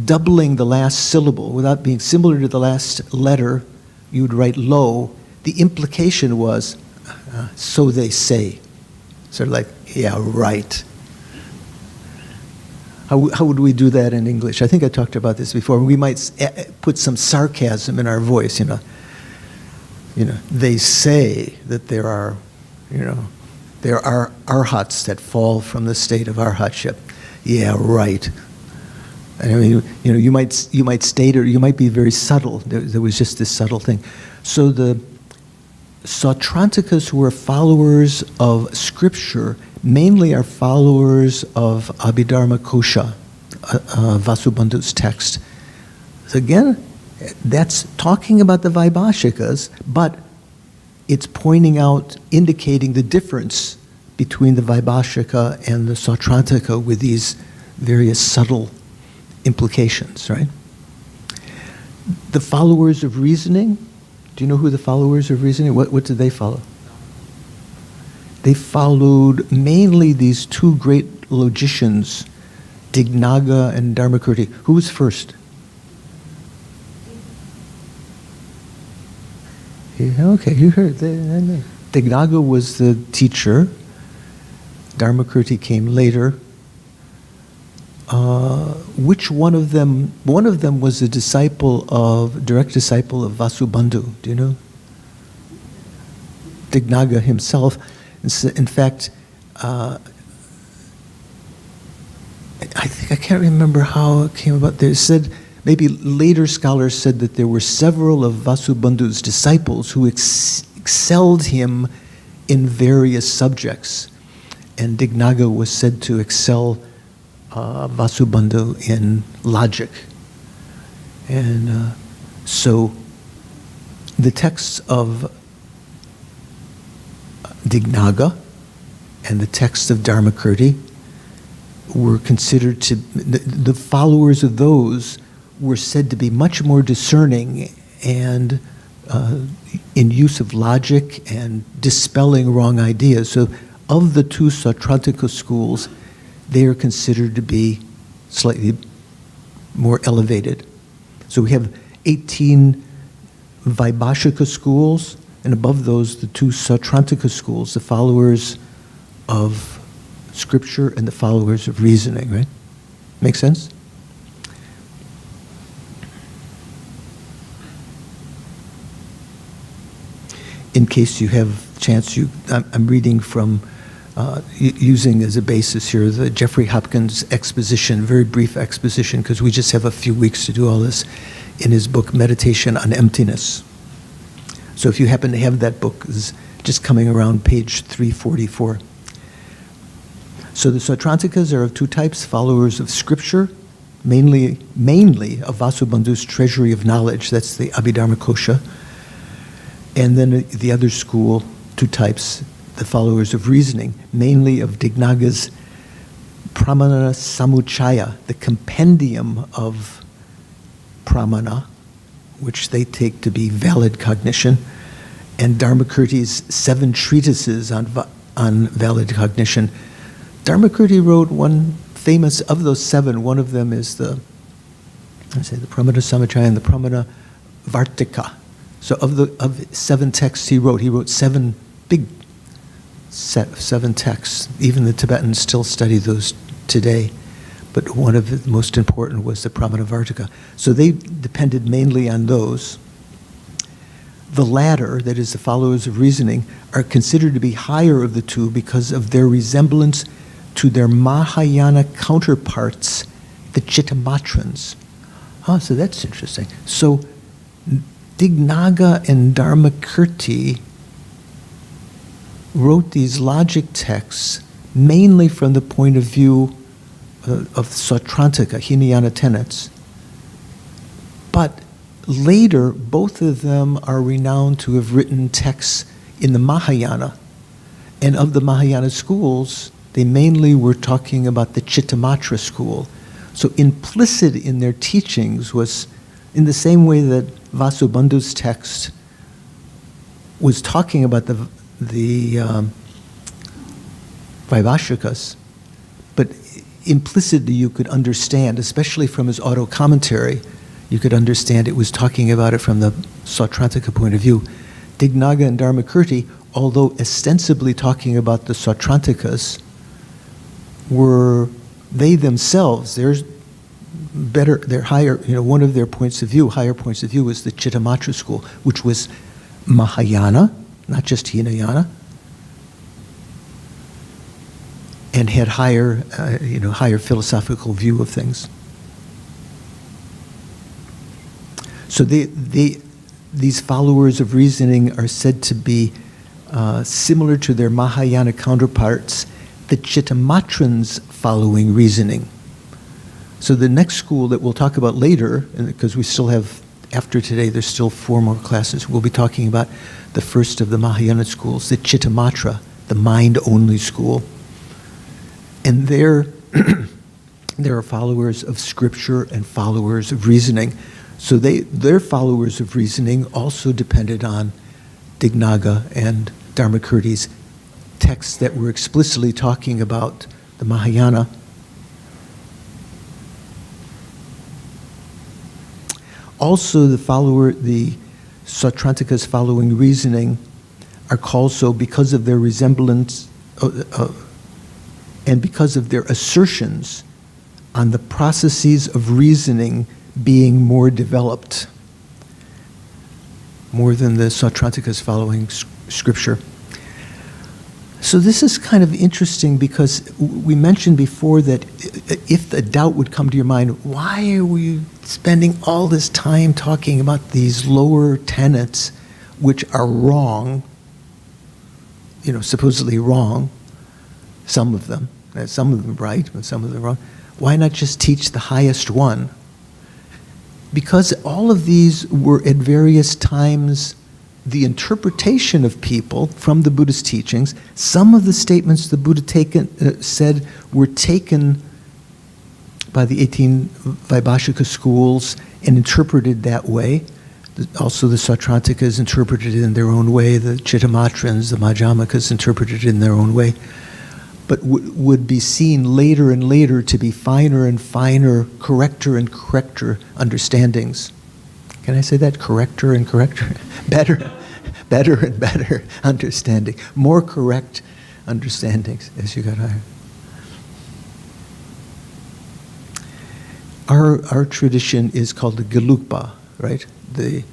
doubling the last syllable, without being similar to the last letter, you would write lo. The implication was, so they say. Sort of like, yeah, right. How would we do that in English? I think I talked about this before. We might put some sarcasm in our voice, they say that there are arhats that fall from the state of arhatship. Yeah, right. I mean, you might state, or you might be very subtle. There was just this subtle thing. So the Sautrantikas who are followers of Scripture mainly are followers of Abhidharma Kosha, Vasubandhu's text. So again, that's talking about the Vaibhashikas, but it's pointing out, indicating the difference between the Vaibhashika and the Sautrantika with these various subtle implications, right? The followers of reasoning, do you know who the followers of reasoning, what did they follow? They followed mainly these two great logicians, Dignaga and Dharmakirti. Who was first? Okay, you heard. Dignaga was the teacher. Dharmakirti came later. Which one of them? One of them was a direct disciple of Vasubandhu. Do you know? Dignaga himself. In fact, I can't remember how it came about. They said, maybe later scholars said that there were several of Vasubandhu's disciples who excelled him in various subjects. And Dignaga was said to excel Vasubandhu in logic. And so the texts of Dignaga and the texts of Dharmakirti were considered to, the followers of those were said to be much more discerning and in use of logic and dispelling wrong ideas. So of the two Sautrantika schools, they are considered to be slightly more elevated. So we have 18 Vaibhashika schools, and above those, the two Sautrantika schools, the followers of scripture and the followers of reasoning, right? Make sense? In case you have chance, I'm reading from, using as a basis here, the Jeffrey Hopkins exposition, very brief exposition, because we just have a few weeks to do all this, in his book, Meditation on Emptiness. So if you happen to have that book, it's just coming around page 344. So the Sautrantikas are of two types: followers of scripture, mainly of Vasubandhu's treasury of knowledge, that's the Abhidharma Kosha. And then the other school, two types, the followers of reasoning, mainly of Dignaga's Pramana Samuchaya, the compendium of Pramana, which they take to be valid cognition, and Dharmakirti's 7 treatises on valid cognition. Dharmakirti wrote one famous, of those 7, one of them is the Pramana Samuchaya and the Pramana Vartika. So of 7 texts he wrote 7 big 7 texts. Even the Tibetans still study those today. But one of the most important was the Pramana Vartika. So they depended mainly on those. The latter, that is the followers of reasoning, are considered to be higher of the two because of their resemblance to their Mahayana counterparts, the Chittamatrans. Oh, so that's interesting. So Dignaga and Dharmakirti wrote these logic texts mainly from the point of view of Sautrantika, Hinayana tenets. But later, both of them are renowned to have written texts in the Mahayana. And of the Mahayana schools, they mainly were talking about the Chittamatra school. So implicit in their teachings was, in the same way that Vasubandhu's text was talking about the Vaibhashikas, but implicitly you could understand, especially from his auto-commentary, you could understand it was talking about it from the Sautrantika point of view. Dignaga and Dharmakirti, although ostensibly talking about the Sautrantikas, were they themselves, they're higher, one of their higher points of view was the Chittamatra school, which was Mahayana, not just Hinayana, and had higher philosophical view of things. So these followers of reasoning are said to be similar to their Mahayana counterparts, the Chittamatrans following reasoning. So the next school that we'll talk about later, because we still have, after today, there's still 4 more classes, we'll be talking about the first of the Mahayana schools, the Chittamatra, the mind-only school. And there are followers of scripture and followers of reasoning. So their followers of reasoning also depended on Dignaga and Dharmakirti's texts that were explicitly talking about the Mahayana. Also, the Sautrantikas following reasoning are called so because of their resemblance and because of their assertions on the processes of reasoning being more developed, more than the Sautrantikas following scripture. So this is kind of interesting because we mentioned before that if the doubt would come to your mind, why are we spending all this time talking about these lower tenets which are wrong, supposedly wrong, some of them right, but some of them wrong. Why not just teach the highest one? Because all of these were at various times the interpretation of people from the Buddhist teachings. Some of the statements the Buddha said were taken by the 18 Vaibhashika schools and interpreted that way. Also, the Sautrantika is interpreted in their own way. The Chittamatrans, the Madhyamaka is interpreted in their own way. But would be seen later and later to be finer and finer, correcter and correcter understandings. Can I say that? Correcter and correcter? Better and better understanding. More correct understandings as you got higher. Our tradition is called the Gelugpa, right?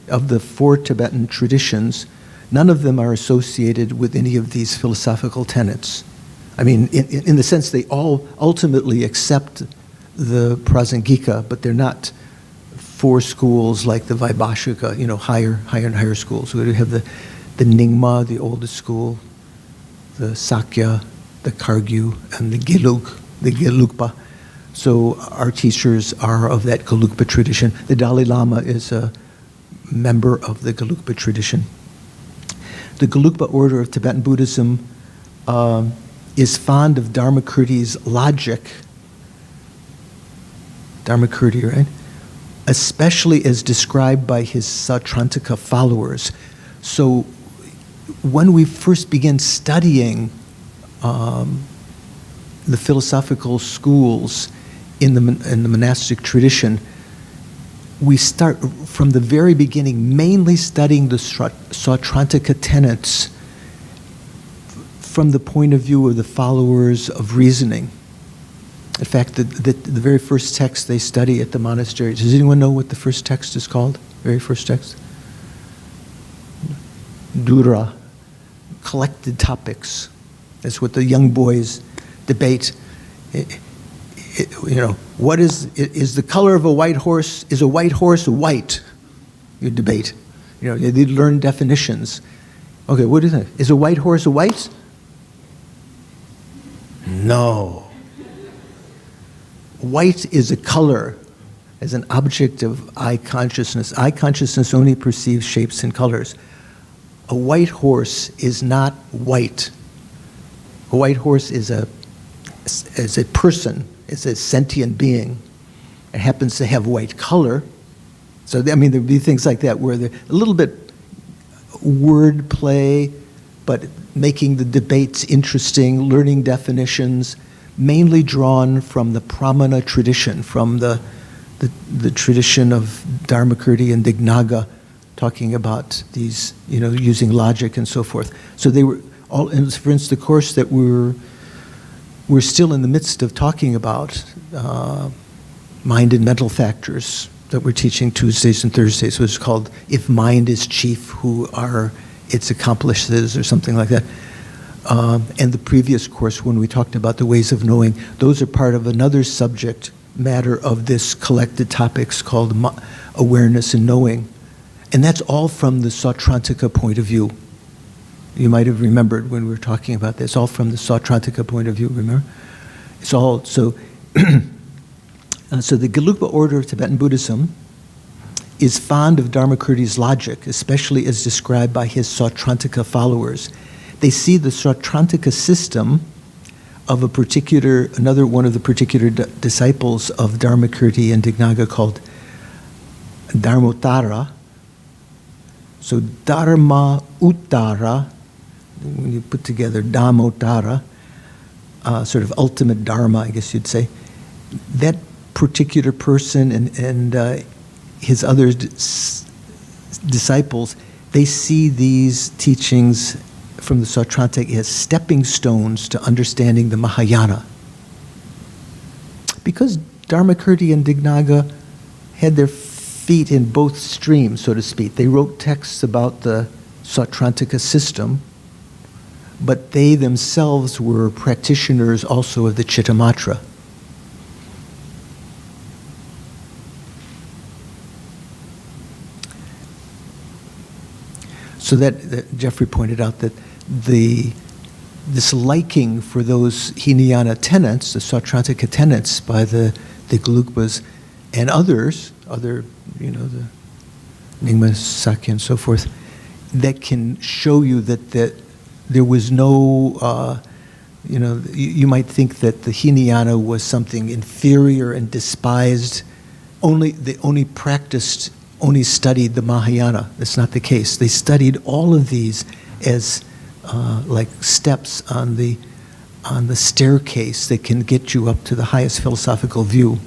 Of the 4 Tibetan traditions, none of them are associated with any of these philosophical tenets. I mean, in the sense they all ultimately accept the Prasangika, but they're not 4 schools like the Vaibhashika, higher and higher schools. We have the Nyingma, the oldest school, the Sakya, the Kargyu, and the Gelugpa. So our teachers are of that Gelugpa tradition. The Dalai Lama is a member of the Gelugpa tradition. The Gelugpa order of Tibetan Buddhism is fond of Dharmakirti's logic, Dharmakirti, right? Especially as described by his Sautrantika followers. So when we first begin studying the philosophical schools in the monastic tradition, we start from the very beginning mainly studying the Sautrantika tenets from the point of view of the followers of reasoning. In fact, the very first text they study at the monastery, does anyone know what the first text is called? Very first text? Dura, collected topics. That's what the young boys debate. What is the color of a white horse? Is a white horse white? You debate. They learn definitions. Okay, what do you think? Is a white horse a white? No. White is a color as an object of eye consciousness. Eye consciousness only perceives shapes and colors. A white horse is not white. A white horse is a person, is a sentient being. It happens to have white color. So, there'd be things like that where they're a little bit word play, but making the debates interesting, learning definitions, mainly drawn from the Pramana tradition, from the tradition of Dharmakirti and Dignaga, talking about these, using logic and so forth. So they were all, and for instance, the course that we're still in the midst of talking about, mind and mental factors, that we're teaching Tuesdays and Thursdays, which is called If Mind is Chief, Who Are Its Accomplices, or something like that. And the previous course, when we talked about the ways of knowing, those are part of another subject matter of this collected topics called awareness and knowing. And that's all from the Sautrantika point of view. You might have remembered when we were talking about this, all from the Sautrantika point of view, remember? It's all, so the Gelugpa order of Tibetan Buddhism is fond of Dharmakirti's logic, especially as described by his Sautrantika followers. They see the Sautrantika system of another one of the particular disciples of Dharmakirti and Dignaga called Dharmottara. So Dharma Uttara, when you put together Dhammottara, sort of ultimate Dharma, I guess you'd say, that particular person and his other disciples, they see these teachings from the Sautrantika as stepping stones to understanding the Mahayana. Because Dharmakirti and Dignaga had their feet in both streams, so to speak. They wrote texts about the Sautrantika system, but they themselves were practitioners also of the Chittamatra. So that Jeffrey pointed out that this liking for those Hinayana tenets, the Sautrantika tenets by the Gelugpas and others, the Nyingma, Sakya, and so forth, that can show you that there was no, you might think that the Hinayana was something inferior and despised. They only practiced only studied the Mahayana. That's not the case. They studied all of these as like steps on the staircase that can get you up to the highest philosophical view.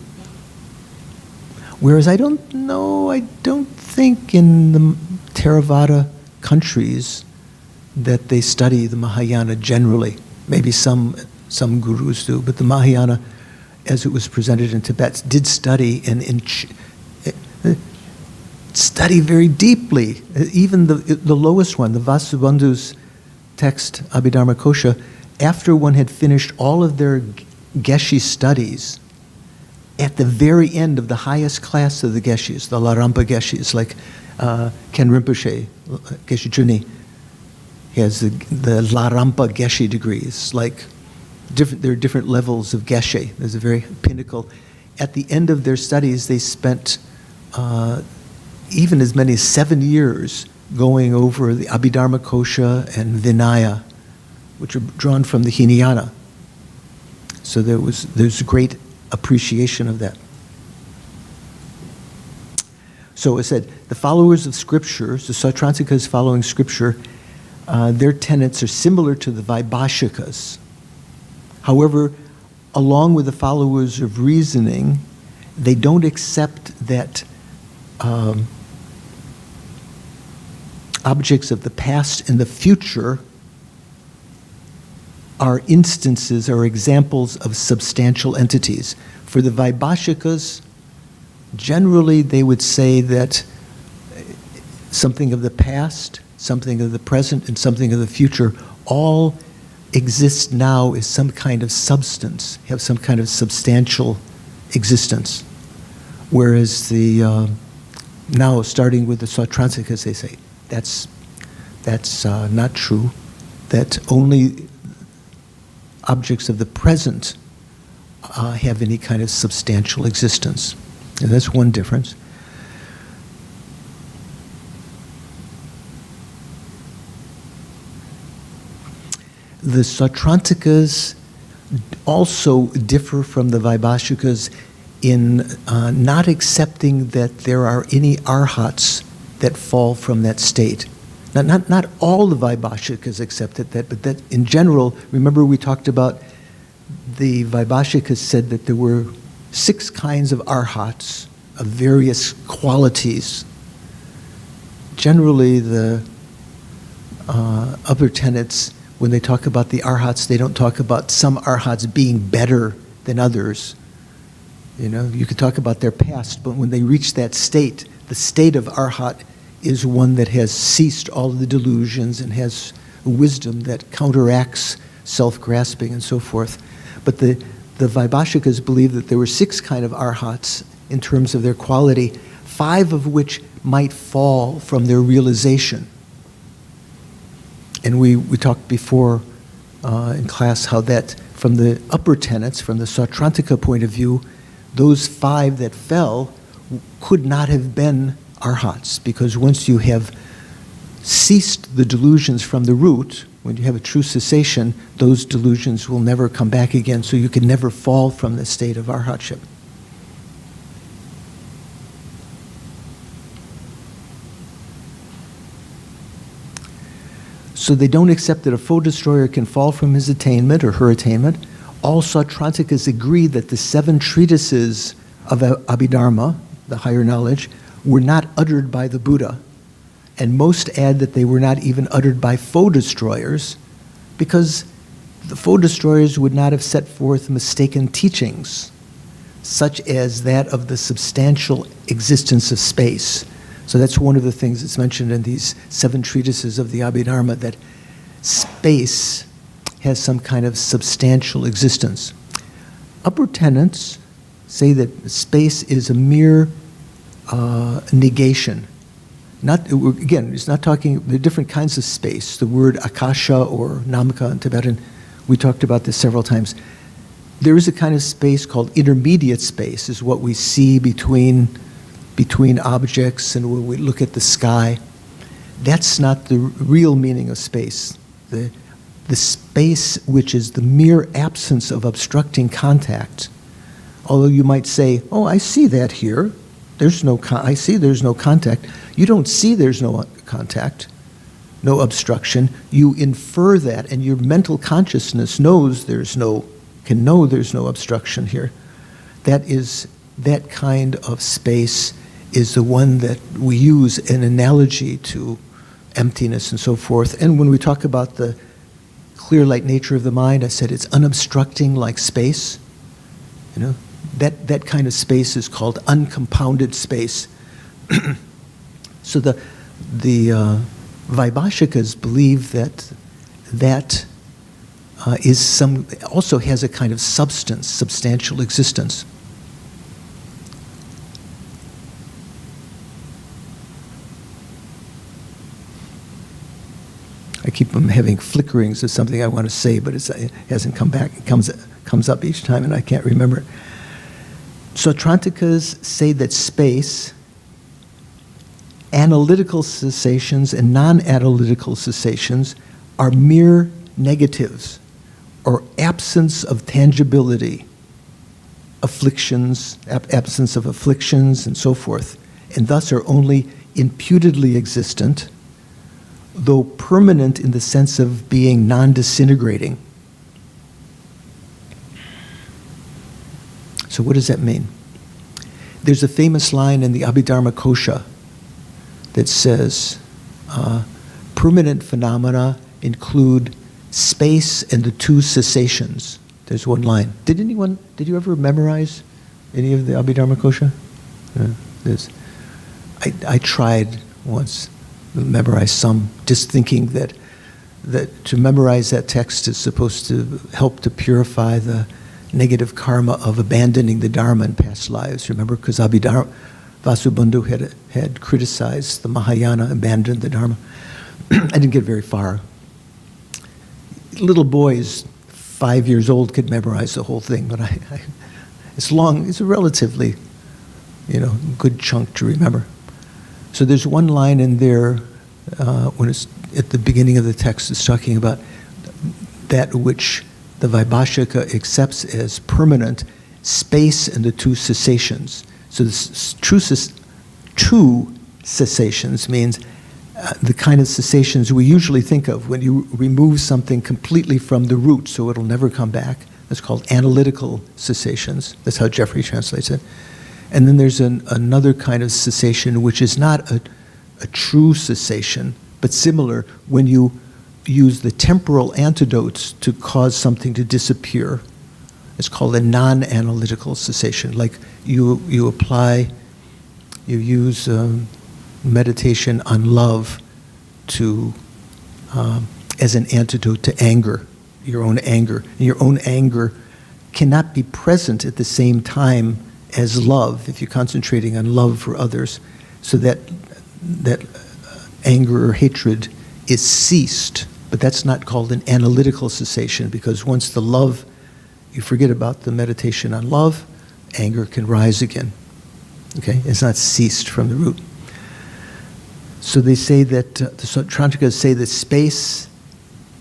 Whereas I don't think in the Theravada countries that they study the Mahayana generally. Maybe some gurus do, but the Mahayana, as it was presented in Tibet, did study and study very deeply. Even the lowest one, the Vasubandhu's text, Abhidharma Kosha, after one had finished all of their Geshe studies, at the very end of the highest class of the Geshes, the Larampa Geshes, like Ken Rinpoche, Geshe Chuni, he has the Larampa Geshe degrees, like there are different levels of Geshe. There's a very pinnacle. At the end of their studies, they spent even as many as 7 years going over the Abhidharma Kosha and Vinaya, which are drawn from the Hinayana. So there's great appreciation of that. So it said, the followers of scriptures, the Sautrantikas following scripture, their tenets are similar to the Vaibhashikas. However, along with the followers of reasoning, they don't accept that objects of the past and the future are instances or examples of substantial entities. For the Vaibhashikas, generally they would say that something of the past, something of the present, and something of the future all exist now as some kind of substance, have some kind of substantial existence. Whereas the now, starting with the Sautrantikas, they say that's not true. That only objects of the present have any kind of substantial existence. And that's one difference. The Sautrantikas also differ from the Vaibhashikas in not accepting that there are any arhats that fall from that state. Not all the Vaibhashikas accepted that, but that in general, remember we talked about the Vaibhashikas said that there were 6 kinds of arhats of various qualities. Generally, the other tenets, when they talk about the arhats, they don't talk about some arhats being better than others. You know, you could talk about their past, but when they reach that state, the state of arhat is one that has ceased all of the delusions and has wisdom that counteracts self-grasping and so forth. But the Vaibhashikas believe that there were 6 kind of arhats in terms of their quality, 5 of which might fall from their realization. And we talked before in class how that from the upper tenets, from the Sautrantika point of view, those 5 that fell could not have been arhats, because once you have ceased the delusions from the root, when you have a true cessation, those delusions will never come back again, so you can never fall from the state of arhatship. So they don't accept that a foe destroyer can fall from his attainment or her attainment. All Sautrantikas agree that the 7 treatises of Abhidharma, the higher knowledge, were not uttered by the Buddha. And most add that they were not even uttered by foe destroyers, because the foe destroyers would not have set forth mistaken teachings, such as that of the substantial existence of space. So that's one of the things that's mentioned in these 7 treatises of the Abhidharma, that space has some kind of substantial existence. Upper tenets say that space is a mere negation. Again, it's not talking, there are different kinds of space. The word akasha or namaka in Tibetan, we talked about this several times. There is a kind of space called intermediate space, is what we see between objects and when we look at the sky. That's not the real meaning of space. The space which is the mere absence of obstructing contact. Although you might say, oh, I see that here. I see there's no contact. You don't see there's no contact, no obstruction. You infer that, and your mental consciousness can know there's no obstruction here. That kind of space is the one that we use in analogy to emptiness and so forth. And when we talk about the clear light nature of the mind, I said it's unobstructing like space. That kind of space is called uncompounded space. So the Vaibhashikas believe that also has a kind of substance, substantial existence. I keep having flickerings of something I want to say, but it hasn't come back. It comes up each time, and I can't remember it. Sautrantikas say that space, analytical cessations and non-analytical cessations are mere negatives or absence of tangibility, absence of afflictions and so forth, and thus are only imputedly existent, though permanent in the sense of being non-disintegrating. So what does that mean? There's a famous line in the Abhidharma Kosha that says, permanent phenomena include space and the two cessations. There's one line. Did you ever memorize any of the Abhidharma Kosha? I tried once to memorize some, just thinking that to memorize that text is supposed to help to purify the negative karma of abandoning the Dharma in past lives. Remember, because Vasubandhu had criticized the Mahayana, abandoned the Dharma. I didn't get very far. Little boys, 5 years old, could memorize the whole thing, but it's long. It's a relatively, good chunk to remember. So there's one line in there when it's at the beginning of the text. It's talking about that which the Vaibhashika accepts as permanent, space and the two cessations. So this two cessations means the kind of cessations we usually think of when you remove something completely from the root so it'll never come back. That's called analytical cessations. That's how Jeffrey translates it. And then there's another kind of cessation which is not a true cessation, but similar when you use the temporal antidotes to cause something to disappear. It's called a non-analytical cessation. Like you use meditation on love as an antidote to anger, your own anger. And your own anger cannot be present at the same time as love if you're concentrating on love for others, so that anger or hatred is ceased. But that's not called an analytical cessation, because once you forget about the meditation on love, anger can rise again. Okay? It's not ceased from the root. So they say that, the Sautrantikas say that space,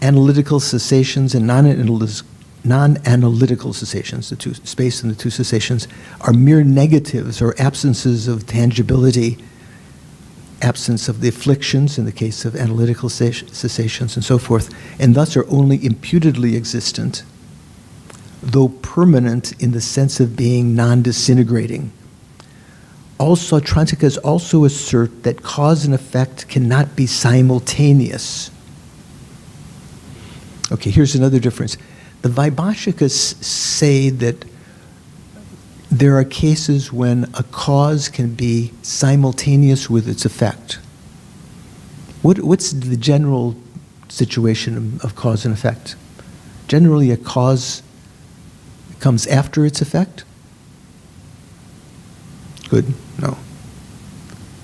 analytical cessations, and non-analytical cessations, the two space and the two cessations, are mere negatives or absences of tangibility, absence of the afflictions in the case of analytical cessations and so forth, and thus are only imputedly existent, though permanent in the sense of being non-disintegrating. All Sautrantikas also assert that cause and effect cannot be simultaneous. Okay, here's another difference. The Vaibhashikas say that there are cases when a cause can be simultaneous with its effect. What's the general situation of cause and effect? Generally, a cause comes after its effect? Good? No.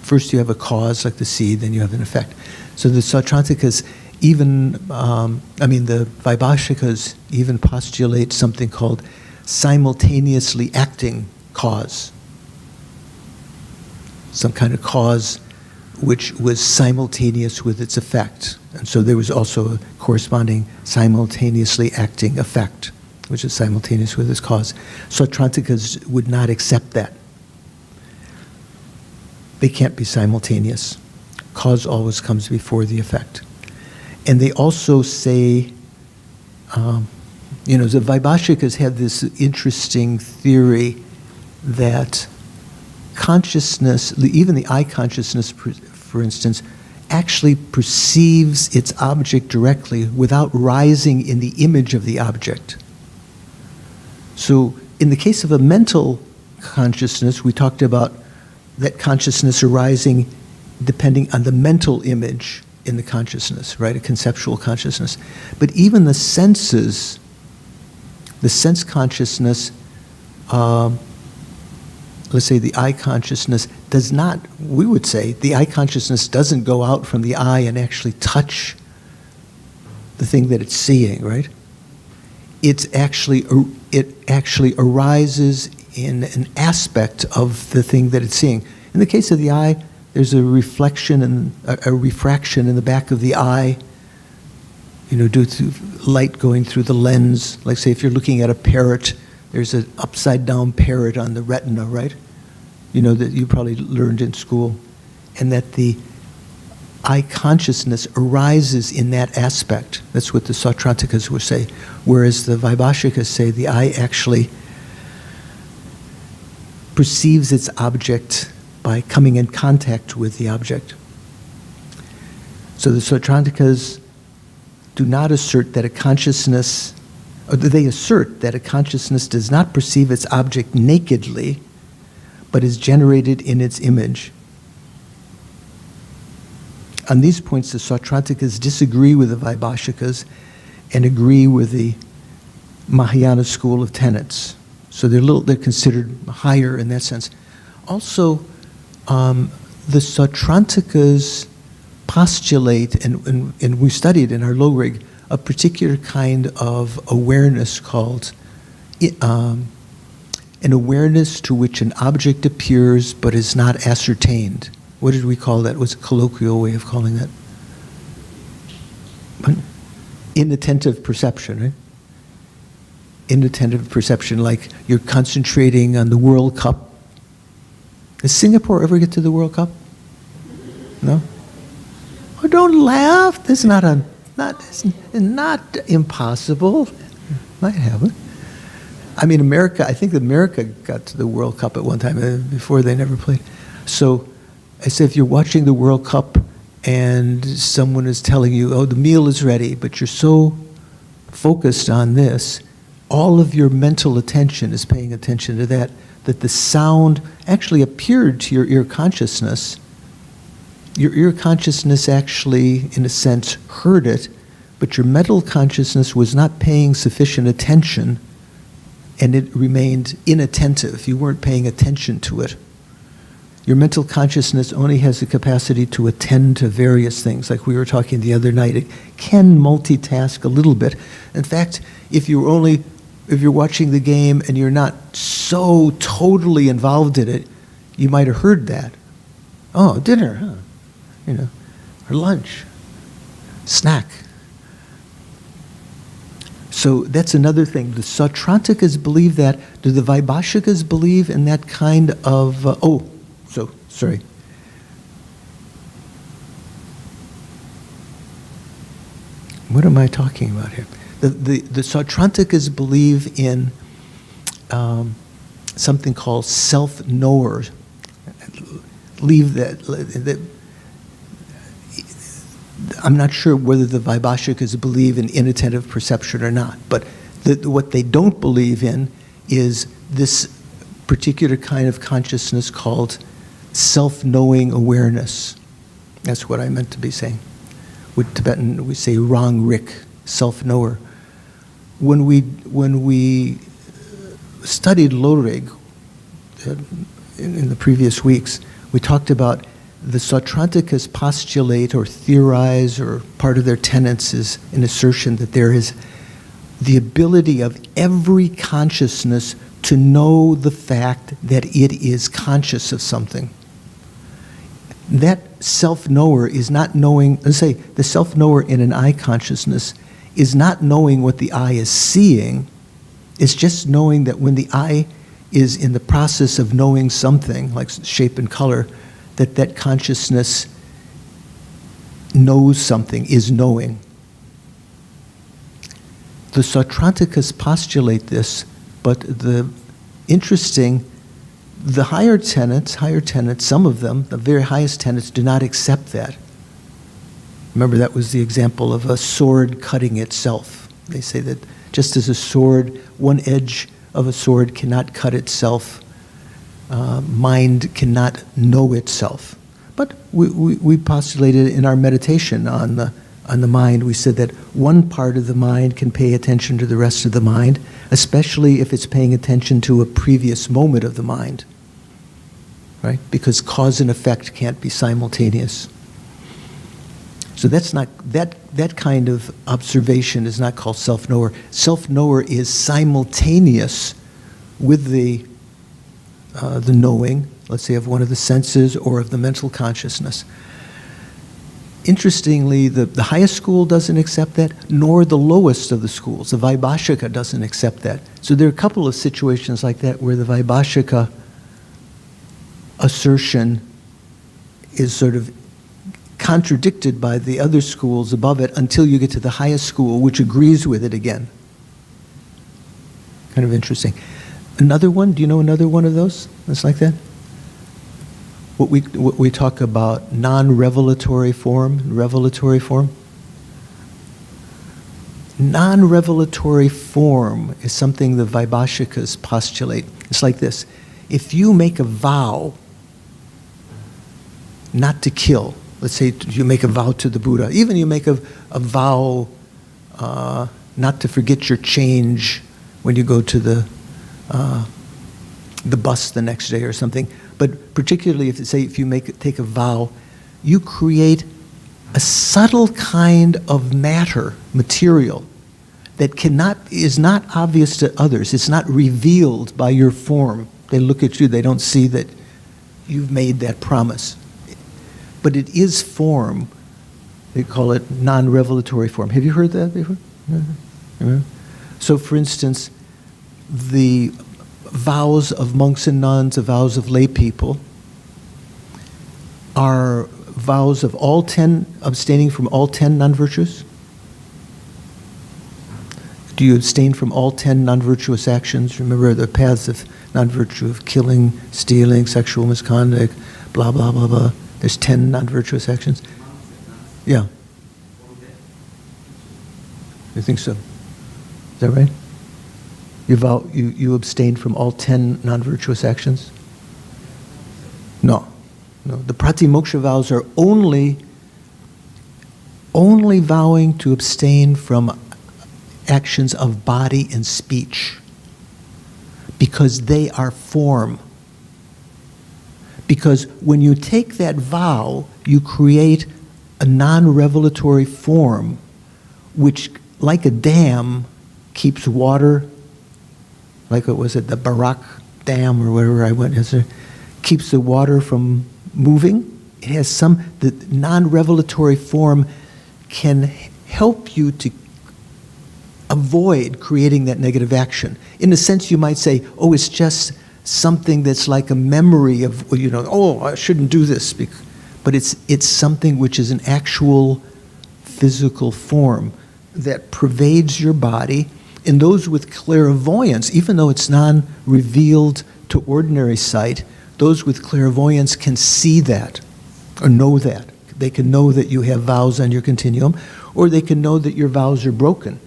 First you have a cause, like the seed, then you have an effect. So the Sautrantikas the Vaibhashikas even postulate something called simultaneously acting cause. Some kind of cause which was simultaneous with its effect. And so there was also a corresponding simultaneously acting effect, which is simultaneous with its cause. Sautrantikas would not accept that. They can't be simultaneous. Cause always comes before the effect. And they also say, the Vaibhashikas have this interesting theory that consciousness, even the eye consciousness, for instance, actually perceives its object directly without rising in the image of the object. So in the case of a mental consciousness, we talked about that consciousness arising depending on the mental image in the consciousness, right? A conceptual consciousness. But even the senses, the sense consciousness, let's say the eye consciousness does not, we would say, the eye consciousness doesn't go out from the eye and actually touch the thing that it's seeing, right? It actually arises in an aspect of the thing that it's seeing. In the case of the eye, there's a reflection and a refraction in the back of the eye, due to light going through the lens. Like say if you're looking at a parrot, there's an upside down parrot on the retina, right? That you probably learned in school. And that the eye consciousness arises in that aspect. That's what the Sautrantikas would say. Whereas the Vaibhashikas say the eye actually perceives its object by coming in contact with the object. So the Sautrantikas do not assert that a consciousness, or they assert that a consciousness does not perceive its object nakedly, but is generated in its image. On these points, the Sautrantikas disagree with the Vaibhashikas and agree with the Mahayana school of tenets. So they're considered higher in that sense. Also, the Sautrantikas postulate, and we studied in our low rig, a particular kind of awareness called an awareness to which an object appears but is not ascertained. What did we call that? What's a colloquial way of calling that? Inattentive perception, right? Inattentive perception, like you're concentrating on the World Cup. Does Singapore ever get to the World Cup? No? Oh, don't laugh. It's not impossible. Might happen. I mean, I think America got to the World Cup at one time. Before they never played. So I said, if you're watching the World Cup and someone is telling you, oh, the meal is ready, but you're so focused on this, all of your mental attention is paying attention to that the sound actually appeared to your ear consciousness. Your ear consciousness actually, in a sense, heard it, but your mental consciousness was not paying sufficient attention, and it remained inattentive. You weren't paying attention to it. Your mental consciousness only has the capacity to attend to various things, like we were talking the other night. It can multitask a little bit. In fact, if you're watching the game and you're not so totally involved in it, you might have heard that. Oh, dinner, huh? Or lunch, snack. So that's another thing. The Sautrantikas believe that. Do the Vaibhashikas believe in that kind of, sorry. What am I talking about here? The Sautrantikas believe in something called self-knower. Leave that. I'm not sure whether the Vaibhashikas believe in inattentive perception or not, but what they don't believe in is this particular kind of consciousness called self-knowing awareness. That's what I meant to be saying. With Tibetan, we say rang rik, self-knower. When we studied Lorig in the previous weeks, we talked about the Sautrantikas postulate or theorize, or part of their tenets is an assertion that there is the ability of every consciousness to know the fact that it is conscious of something. That self-knower is not knowing, let's say the self-knower in an eye consciousness is not knowing what the eye is seeing. It's just knowing that when the eye is in the process of knowing something, like shape and color, that consciousness knows something, is knowing. The Sautranticas postulate this, but the higher tenets, some of them, the very highest tenets, do not accept that. Remember, that was the example of a sword cutting itself. They say that just as a sword, one edge of a sword cannot cut itself, mind cannot know itself. But we postulated in our meditation on the mind, we said that one part of the mind can pay attention to the rest of the mind, especially if it's paying attention to a previous moment of the mind, right? Because cause and effect can't be simultaneous. So that's not, that kind of observation is not called self-knower. Self-knower is simultaneous with the knowing, let's say, of one of the senses or of the mental consciousness. Interestingly, the highest school doesn't accept that, nor the lowest of the schools. The Vaibhashika doesn't accept that. So there are a couple of situations like that where the Vaibhashika assertion is sort of contradicted by the other schools above it until you get to the highest school, which agrees with it again. Kind of interesting. Another one, do you know another one of those that's like that? What we talk about non-revelatory form, revelatory form. Non-revelatory form is something the Vaibhashikas postulate. It's like this. If you make a vow not to kill, let's say you make a vow to the Buddha, even you make a vow not to forget your change when you go to the bus the next day or something, but particularly if you take a vow, you create a subtle kind of material that is not obvious to others. It's not revealed by your form. They look at you, they don't see that you've made that promise. But it is form. They call it non-revelatory form. Have you heard that before? Mm-hmm. So, for instance, the vows of monks and nuns, the vows of lay people, are vows of abstaining from all 10 non-virtues? Do you abstain from all 10 non-virtuous actions? Remember the paths of non-virtue of killing, stealing, sexual misconduct, blah, blah, blah, blah. There's 10 non-virtuous actions? Yeah. You think so? Is that right? You abstained from all 10 non-virtuous actions? No. The pratimoksha vows are only vowing to abstain from actions of body and speech because they are form. Because when you take that vow, you create a non-revelatory form which, like a dam, keeps water, like the Barak Dam or wherever I went yesterday, keeps the water from moving. It has the non-revelatory form can help you to avoid creating that negative action. In a sense, you might say, oh, it's just something that's like a memory of, oh, I shouldn't do this. But it's something which is an actual physical form that pervades your body. And those with clairvoyance, even though it's non-revealed to ordinary sight, those with clairvoyance can see that or know that. They can know that you have vows on your continuum, or they can know that your vows are broken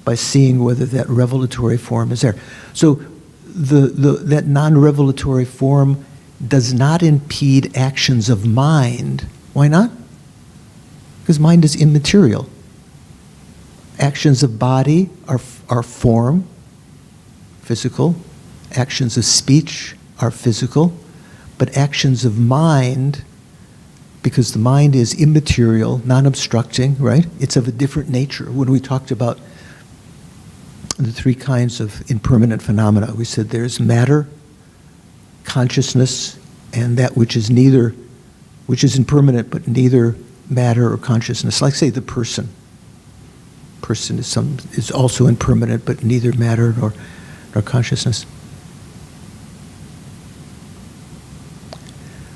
by seeing whether that revelatory form is there. So that non-revelatory form does not impede actions of mind. Why not? Because mind is immaterial. Actions of body are form, physical. Actions of speech are physical. But actions of mind, because the mind is immaterial, non-obstructing, right? It's of a different nature. When we talked about the 3 kinds of impermanent phenomena, we said there's matter, consciousness, and that which is impermanent but neither matter or consciousness. Like, say, the person. Person is also impermanent but neither matter nor consciousness.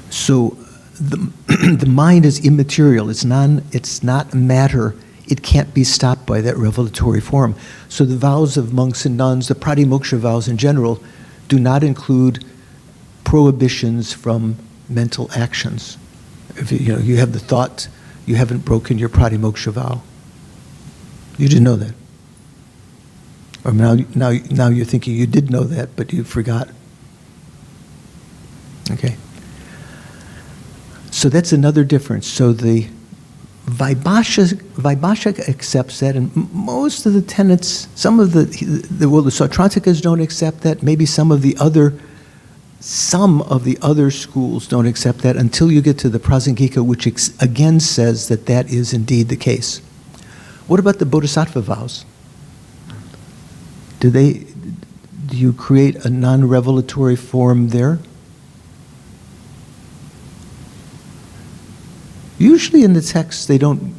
So So the mind is immaterial. It's not matter. It can't be stopped by that revelatory form. So the vows of monks and nuns, the pratimoksha vows in general, do not include prohibitions from mental actions. If you have the thought, you haven't broken your pratimoksha vow. You didn't know that. Or now you're thinking you did know that, but you forgot. Okay. So that's another difference. So the Vaibhashika accepts that, and most of the tenets, some of the Sautrantikas don't accept that. Maybe some of the other schools don't accept that until you get to the Prasangika, which again says that that is indeed the case. What about the Bodhisattva vows? Do you create a non-revelatory form there? Usually in the text, they don't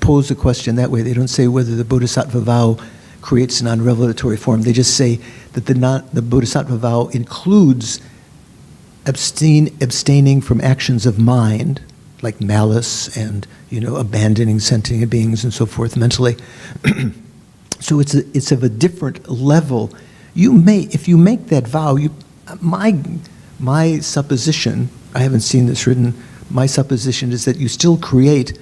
pose the question that way. They don't say whether the Bodhisattva vow creates a non-revelatory form. They just say that the Bodhisattva vow includes abstaining from actions of mind, like malice and abandoning sentient beings and so forth mentally. So it's of a different level. If you make that vow, my supposition, I haven't seen this written. My supposition is that you still create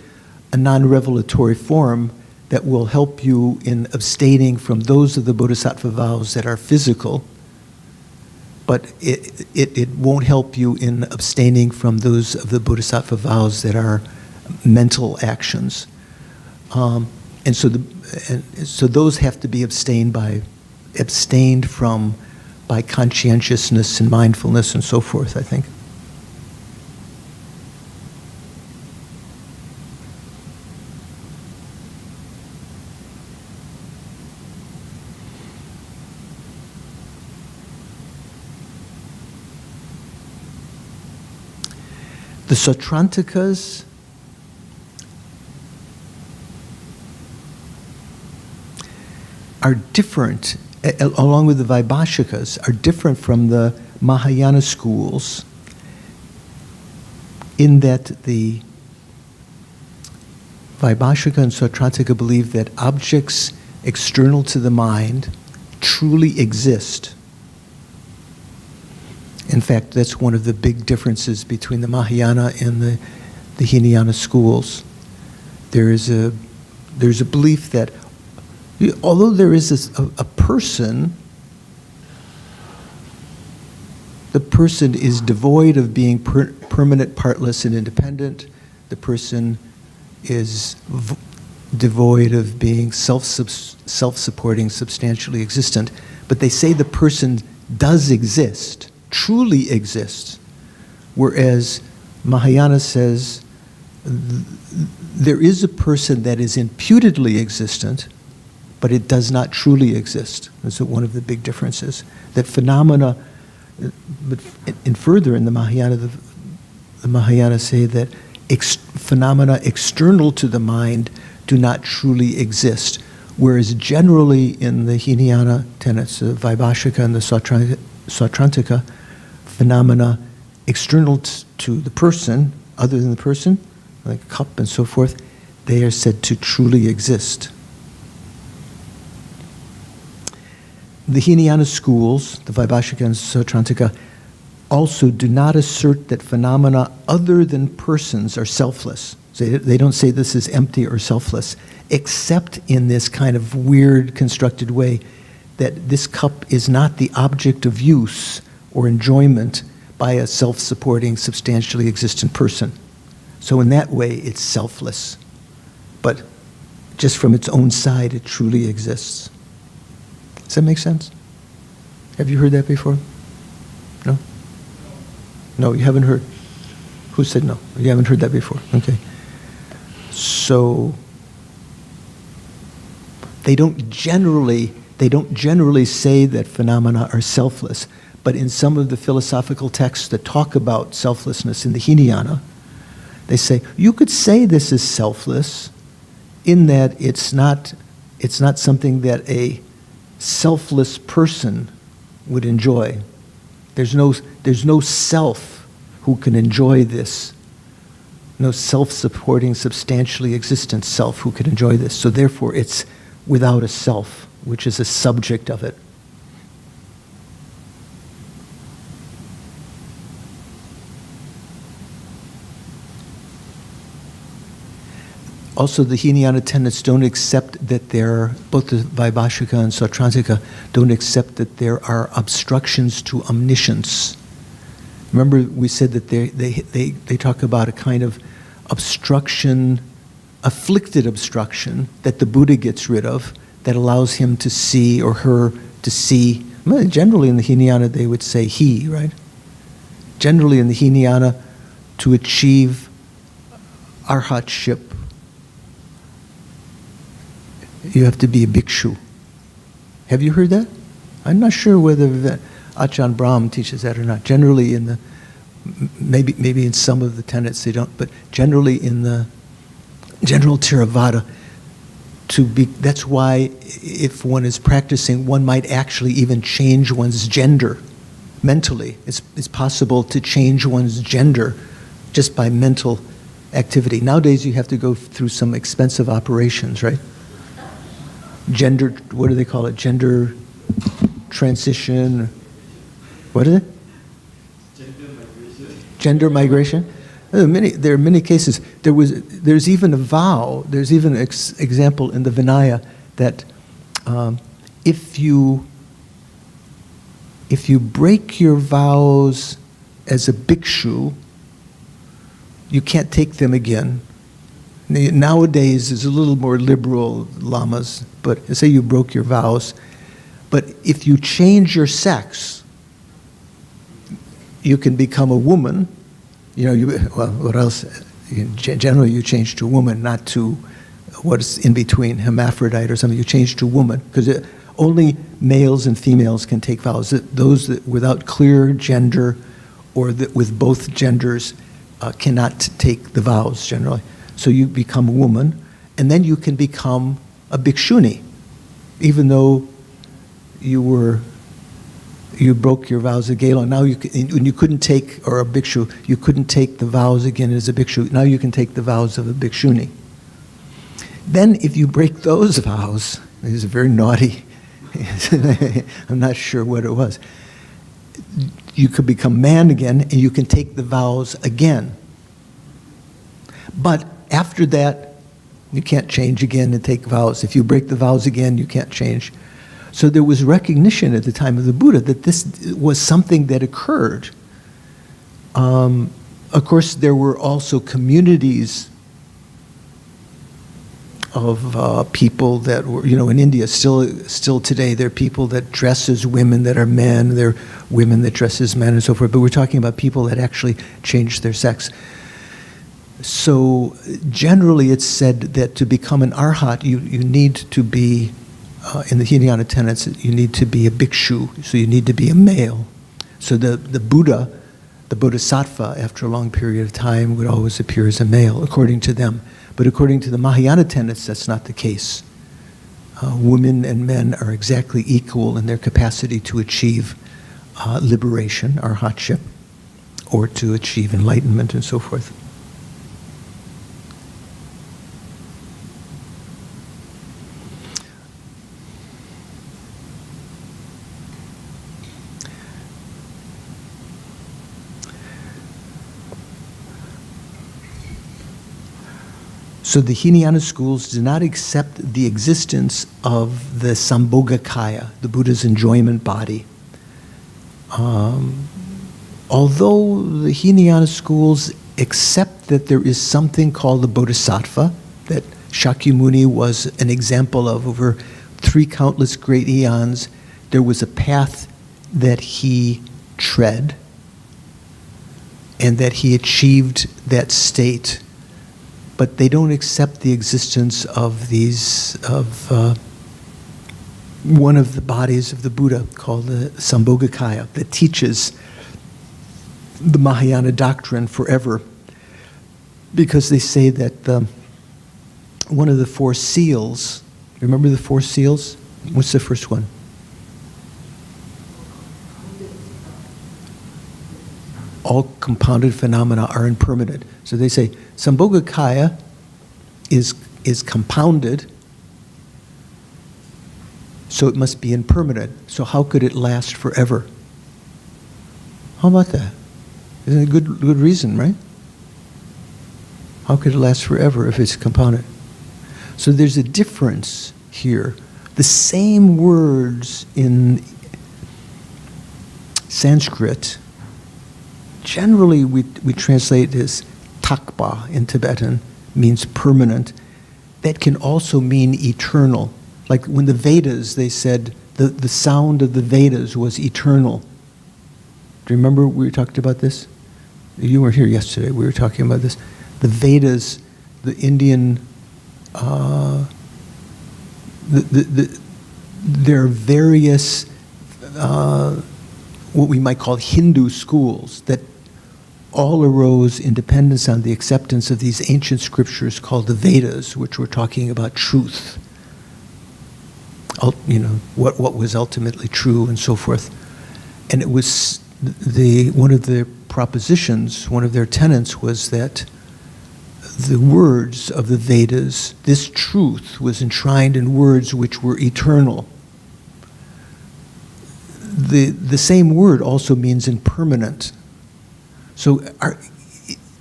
a non-revelatory form that will help you in abstaining from those of the Bodhisattva vows that are physical, but it won't help you in abstaining from those of the Bodhisattva vows that are mental actions. And so those have to be abstained from by conscientiousness and mindfulness and so forth, I think. The Sautrantikas are different, along with the Vaibhashikas, are different from the Mahayana schools in that the Vaibhashika and Sautrantika believe that objects external to the mind truly exist. In fact, that's one of the big differences between the Mahayana and the Hinayana schools. There's a belief that although there is a person, the person is devoid of being permanent, partless, and independent. The person is devoid of being self-supporting, substantially existent. But they say the person does exist, truly exists, whereas Mahayana says there is a person that is imputedly existent, but it does not truly exist. That's one of the big differences. That phenomena, and further in the Mahayana say that phenomena external to the mind do not truly exist, whereas generally in the Hinayana tenets, the Vaibhashika and the Sautrantika, phenomena external to the person, other than the person, like a cup and so forth, they are said to truly exist. The Hinayana schools, the Vaibhashika and Sautrantika, also do not assert that phenomena other than persons are selfless. So they don't say this is empty or selfless, except in this kind of weird constructed way that this cup is not the object of use or enjoyment by a self-supporting, substantially existent person. So in that way, it's selfless. But just from its own side, it truly exists. Does that make sense? Have you heard that before? No? No, you haven't heard. Who said no? You haven't heard that before. Okay. So they don't generally say that phenomena are selfless, but in some of the philosophical texts that talk about selflessness in the Hinayana, they say you could say this is selfless in that it's not something that a selfless person would enjoy. There's no self who can enjoy this. No self-supporting, substantially existent self who can enjoy this. So therefore it's without a self, which is a subject of it. Also, the Hinayana tenets don't accept that both the Vaibhashika and Sautrantika don't accept that there are obstructions to omniscience. Remember, we said that they talk about a kind of obstruction, afflicted obstruction, that the Buddha gets rid of, that allows him to see, or her to see. Well, generally in the Hinayana they would say he, right? Generally in the Hinayana, to achieve arhatship, you have to be a bhikshu. Have you heard that? I'm not sure whether Ajahn Brahm teaches that or not. Generally in the, maybe in some of the tenets they don't, but generally in the general Theravada, that's why if one is practicing, one might actually even change one's gender mentally. It's possible to change one's gender just by mental activity. Nowadays you have to go through some expensive operations, right? Gender, what do they call it? Gender transition. What is it? Gender migration. There are many cases. There's even a vow. There's even an example in the Vinaya that if you break your vows as a bhikshu, you can't take them again. Nowadays, there's a little more liberal lamas, but say you broke your vows, but if you change your sex, you can become a woman. What else? Generally, you change to woman, not to what is in between, hermaphrodite or something. You change to woman, because only males and females can take vows. Those that without clear gender or that with both genders cannot take the vows generally. So you become a woman, and then you can become a bhikshuni, even though you broke your vows of Gela. Now you couldn't take, or a bhikshu, you couldn't take the vows again as a bhikshu. Now you can take the vows of a bhikshuni. Then if you break those vows, this is very naughty, I'm not sure what it was, you could become man again, and you can take the vows again. But after that, you can't change again and take vows. If you break the vows again, you can't change. So there was recognition at the time of the Buddha that this was something that occurred. Of course, there were also communities of people that were, in India, still today, there are people that dress as women that are men, there are women that dress as men and so forth, but we're talking about people that actually changed their sex. So generally it's said that to become an arhat, you need to be, in the Hinayana tenets, you need to be a bhikshu, so you need to be a male. So the Buddha, the Bodhisattva, after a long period of time, would always appear as a male, according to them. But according to the Mahayana tenets, that's not the case. Women and men are exactly equal in their capacity to achieve liberation, arhatship, or to achieve enlightenment and so forth. So the Hinayana schools do not accept the existence of the Sambhogakaya, the Buddha's enjoyment body. Although the Hinayana schools accept that there is something called the Bodhisattva, that Shakyamuni was an example of over 3 countless great eons, there was a path that he tread and that he achieved that state. But they don't accept the existence of one of the bodies of the Buddha called the Sambhogakaya that teaches the Mahayana doctrine forever, because they say that one of the 4 seals, remember the 4 seals? What's the first one? all compounded phenomena are impermanent. So they say Sambhogakaya is compounded, so it must be impermanent. So how could it last forever? How about that? Isn't it a good reason, right? How could it last forever if it's compounded? So there's a difference here. The same words in Sanskrit, generally we translate as takpa in Tibetan, means permanent. That can also mean eternal. Like when the Vedas, they said the sound of the Vedas was eternal. Do you remember we talked about this? You weren't here yesterday. We were talking about this. The Vedas, the Indian, there are various what we might call Hindu schools that all arose in dependence on the acceptance of these ancient scriptures called the Vedas, which were talking about truth. You know, what was ultimately true and so forth. And it was one of the propositions, one of their tenets was that the words of the Vedas, this truth was enshrined in words which were eternal. The same word also means impermanent. So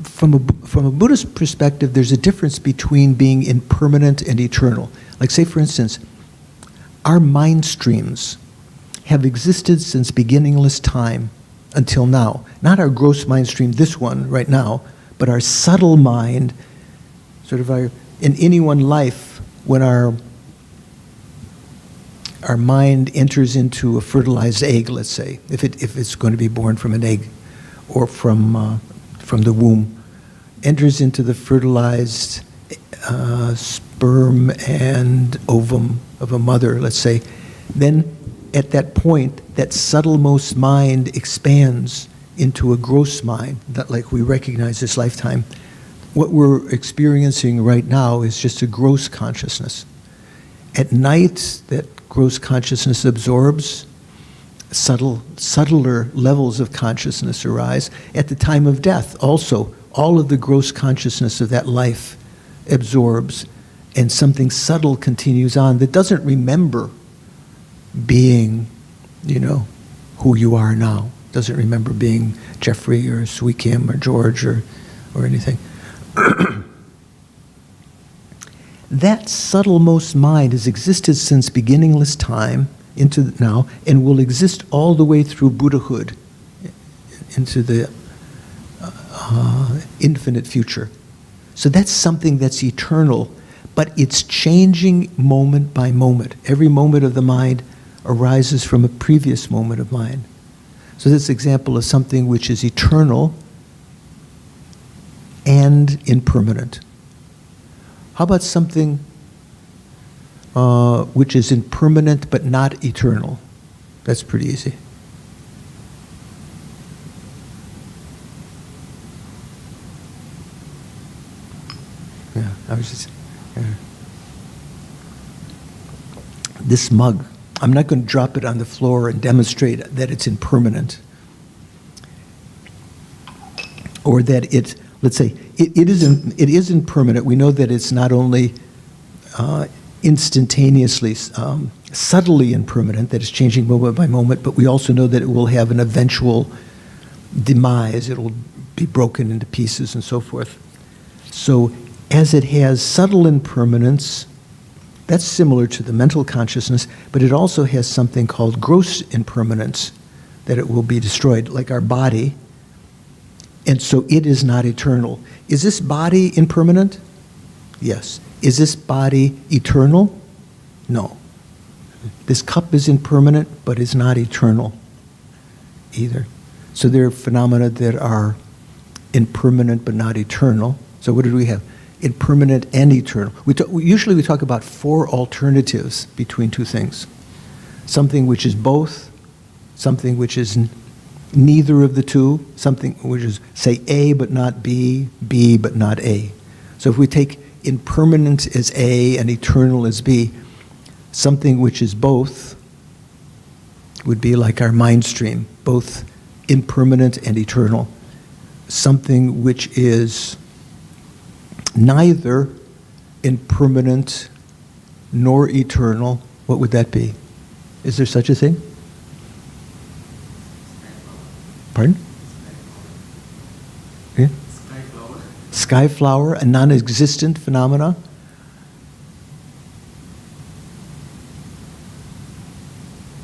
from a Buddhist perspective, there's a difference between being impermanent and eternal. Like say, for instance, our mind streams have existed since beginningless time until now. Not our gross mind stream, this one right now, but our subtle mind, sort of in any one life, when our mind enters into a fertilized egg, let's say, if it's going to be born from an egg or from the womb, enters into the fertilized sperm and ovum of a mother, let's say, then at that point, that subtlemost mind expands into a gross mind, that like we recognize this lifetime. What we're experiencing right now is just a gross consciousness. At night, that gross consciousness absorbs, subtler levels of consciousness arise. At the time of death, also, all of the gross consciousness of that life absorbs, and something subtle continues on that doesn't remember being, who you are now. Doesn't remember being Jeffrey or Sui Kim or George or anything. That subtlemost mind has existed since beginningless time into now and will exist all the way through Buddhahood into the infinite future. So that's something that's eternal, but it's changing moment by moment. Every moment of the mind arises from a previous moment of mind. So this example is something which is eternal and impermanent. How about something which is impermanent but not eternal? That's pretty easy. Yeah, I was just. Yeah. This mug. I'm not going to drop it on the floor and demonstrate that it's impermanent, or that it's, let's say, it is impermanent. We know that it's not only instantaneously, subtly impermanent, that it's changing moment by moment, but we also know that it will have an eventual demise. It'll be broken into pieces and so forth. So as it has subtle impermanence, that's similar to the mental consciousness, but it also has something called gross impermanence, that it will be destroyed, like our body. And so it is not eternal. Is this body impermanent? Yes. Is this body eternal? No. This cup is impermanent, but is not eternal either. So there are phenomena that are impermanent but not eternal. So what did we have? Impermanent and eternal. Usually we talk about four alternatives between two things. Something which is both, something which is neither of the two, something which is, say, A but not B, B but not A. So if we take impermanent as A and eternal as B, something which is both would be like our mind stream, both impermanent and eternal. something which is neither impermanent nor eternal, what would that be? Is there such a thing? Pardon? Yeah? Sky flower, a non-existent phenomena?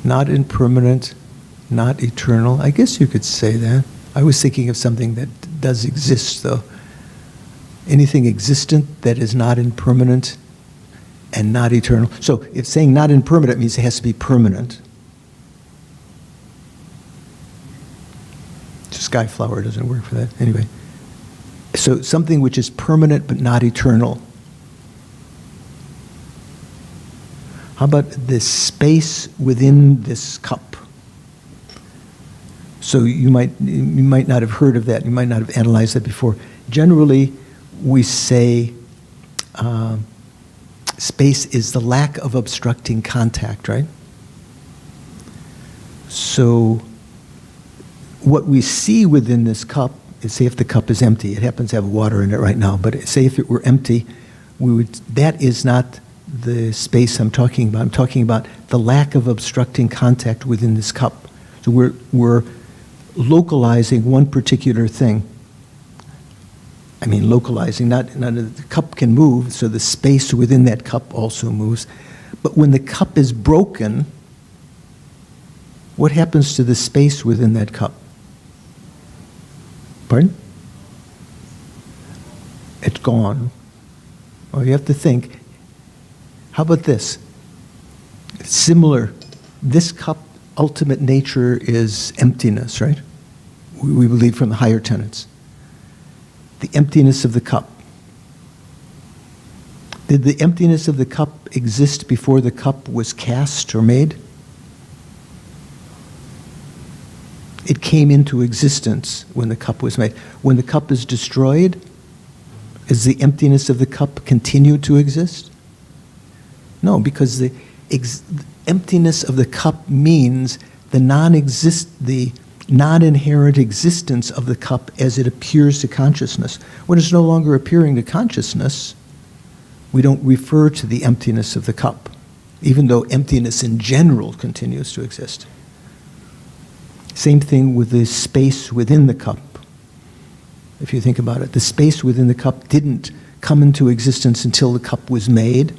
Not impermanent, not eternal. I guess you could say that. I was thinking of something that does exist, though. Anything existent that is not impermanent and not eternal. So if saying not impermanent means it has to be permanent. Sky flower doesn't work for that. Anyway. So something which is permanent but not eternal. How about the space within this cup? So you might not have heard of that. You might not have analyzed that before. Generally, we say space is the lack of obstructing contact, right? So what we see within this cup is, say if the cup is empty, it happens to have water in it right now, but say if it were empty, that is not the space I'm talking about. I'm talking about the lack of obstructing contact within this cup. So we're localizing one particular thing. I mean, localizing, not the cup can move, so the space within that cup also moves. But when the cup is broken, what happens to the space within that cup? Pardon? It's gone. Well, you have to think. How about this? Similar. This cup, ultimate nature is emptiness, right? We believe from the higher tenets. The emptiness of the cup. Did the emptiness of the cup exist before the cup was cast or made? It came into existence when the cup was made. When the cup is destroyed, does the emptiness of the cup continue to exist? No, because the emptiness of the cup means the non-inherent existence of the cup as it appears to consciousness. When it's no longer appearing to consciousness, we don't refer to the emptiness of the cup, even though emptiness in general continues to exist. Same thing with the space within the cup. If you think about it, the space within the cup didn't come into existence until the cup was made,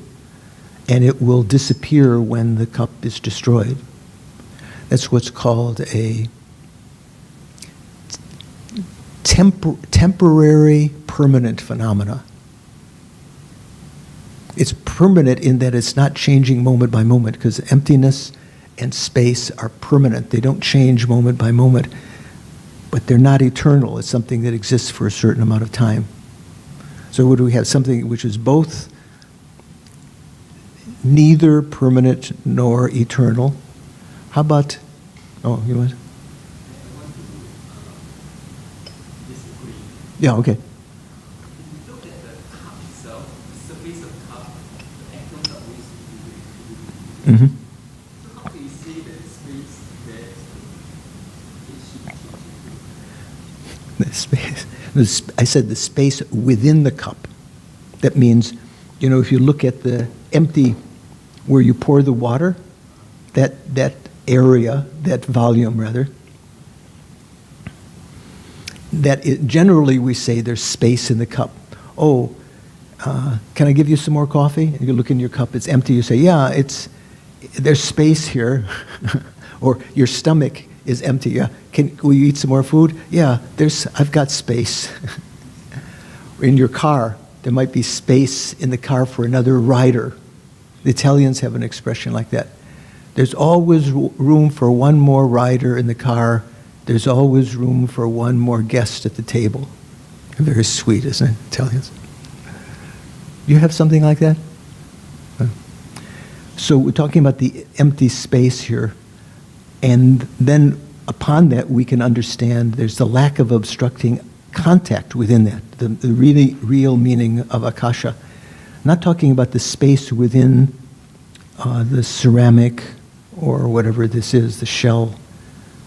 and it will disappear when the cup is destroyed. That's what's called a temporary permanent phenomena. It's permanent in that it's not changing moment by moment, because emptiness and space are permanent. They don't change moment by moment, but they're not eternal. It's something that exists for a certain amount of time. So what do we have? Something which is both neither permanent nor eternal. How about, oh, you want? Yeah, okay.
Look at the cup itself, the surface of the cup, the atoms are always
Mm-hmm.
So how do you say that space that
The space. I said the space within the cup. That means, if you look at the empty, where you pour the water, that area, that volume rather, generally we say there's space in the cup. Oh, can I give you some more coffee? And you look in your cup, it's empty. You say, yeah, there's space here. Or your stomach is empty. Yeah, will you eat some more food? Yeah, I've got space. In your car, there might be space in the car for another rider. The Italians have an expression like that. There's always room for one more rider in the car. There's always room for one more guest at the table. Very sweet, isn't it, Italians? You have something like that? So we're talking about the empty space here. And then upon that, we can understand there's the lack of obstructing contact within that, the really real meaning of akasha. I'm not talking about the space within the ceramic or whatever this is, the shell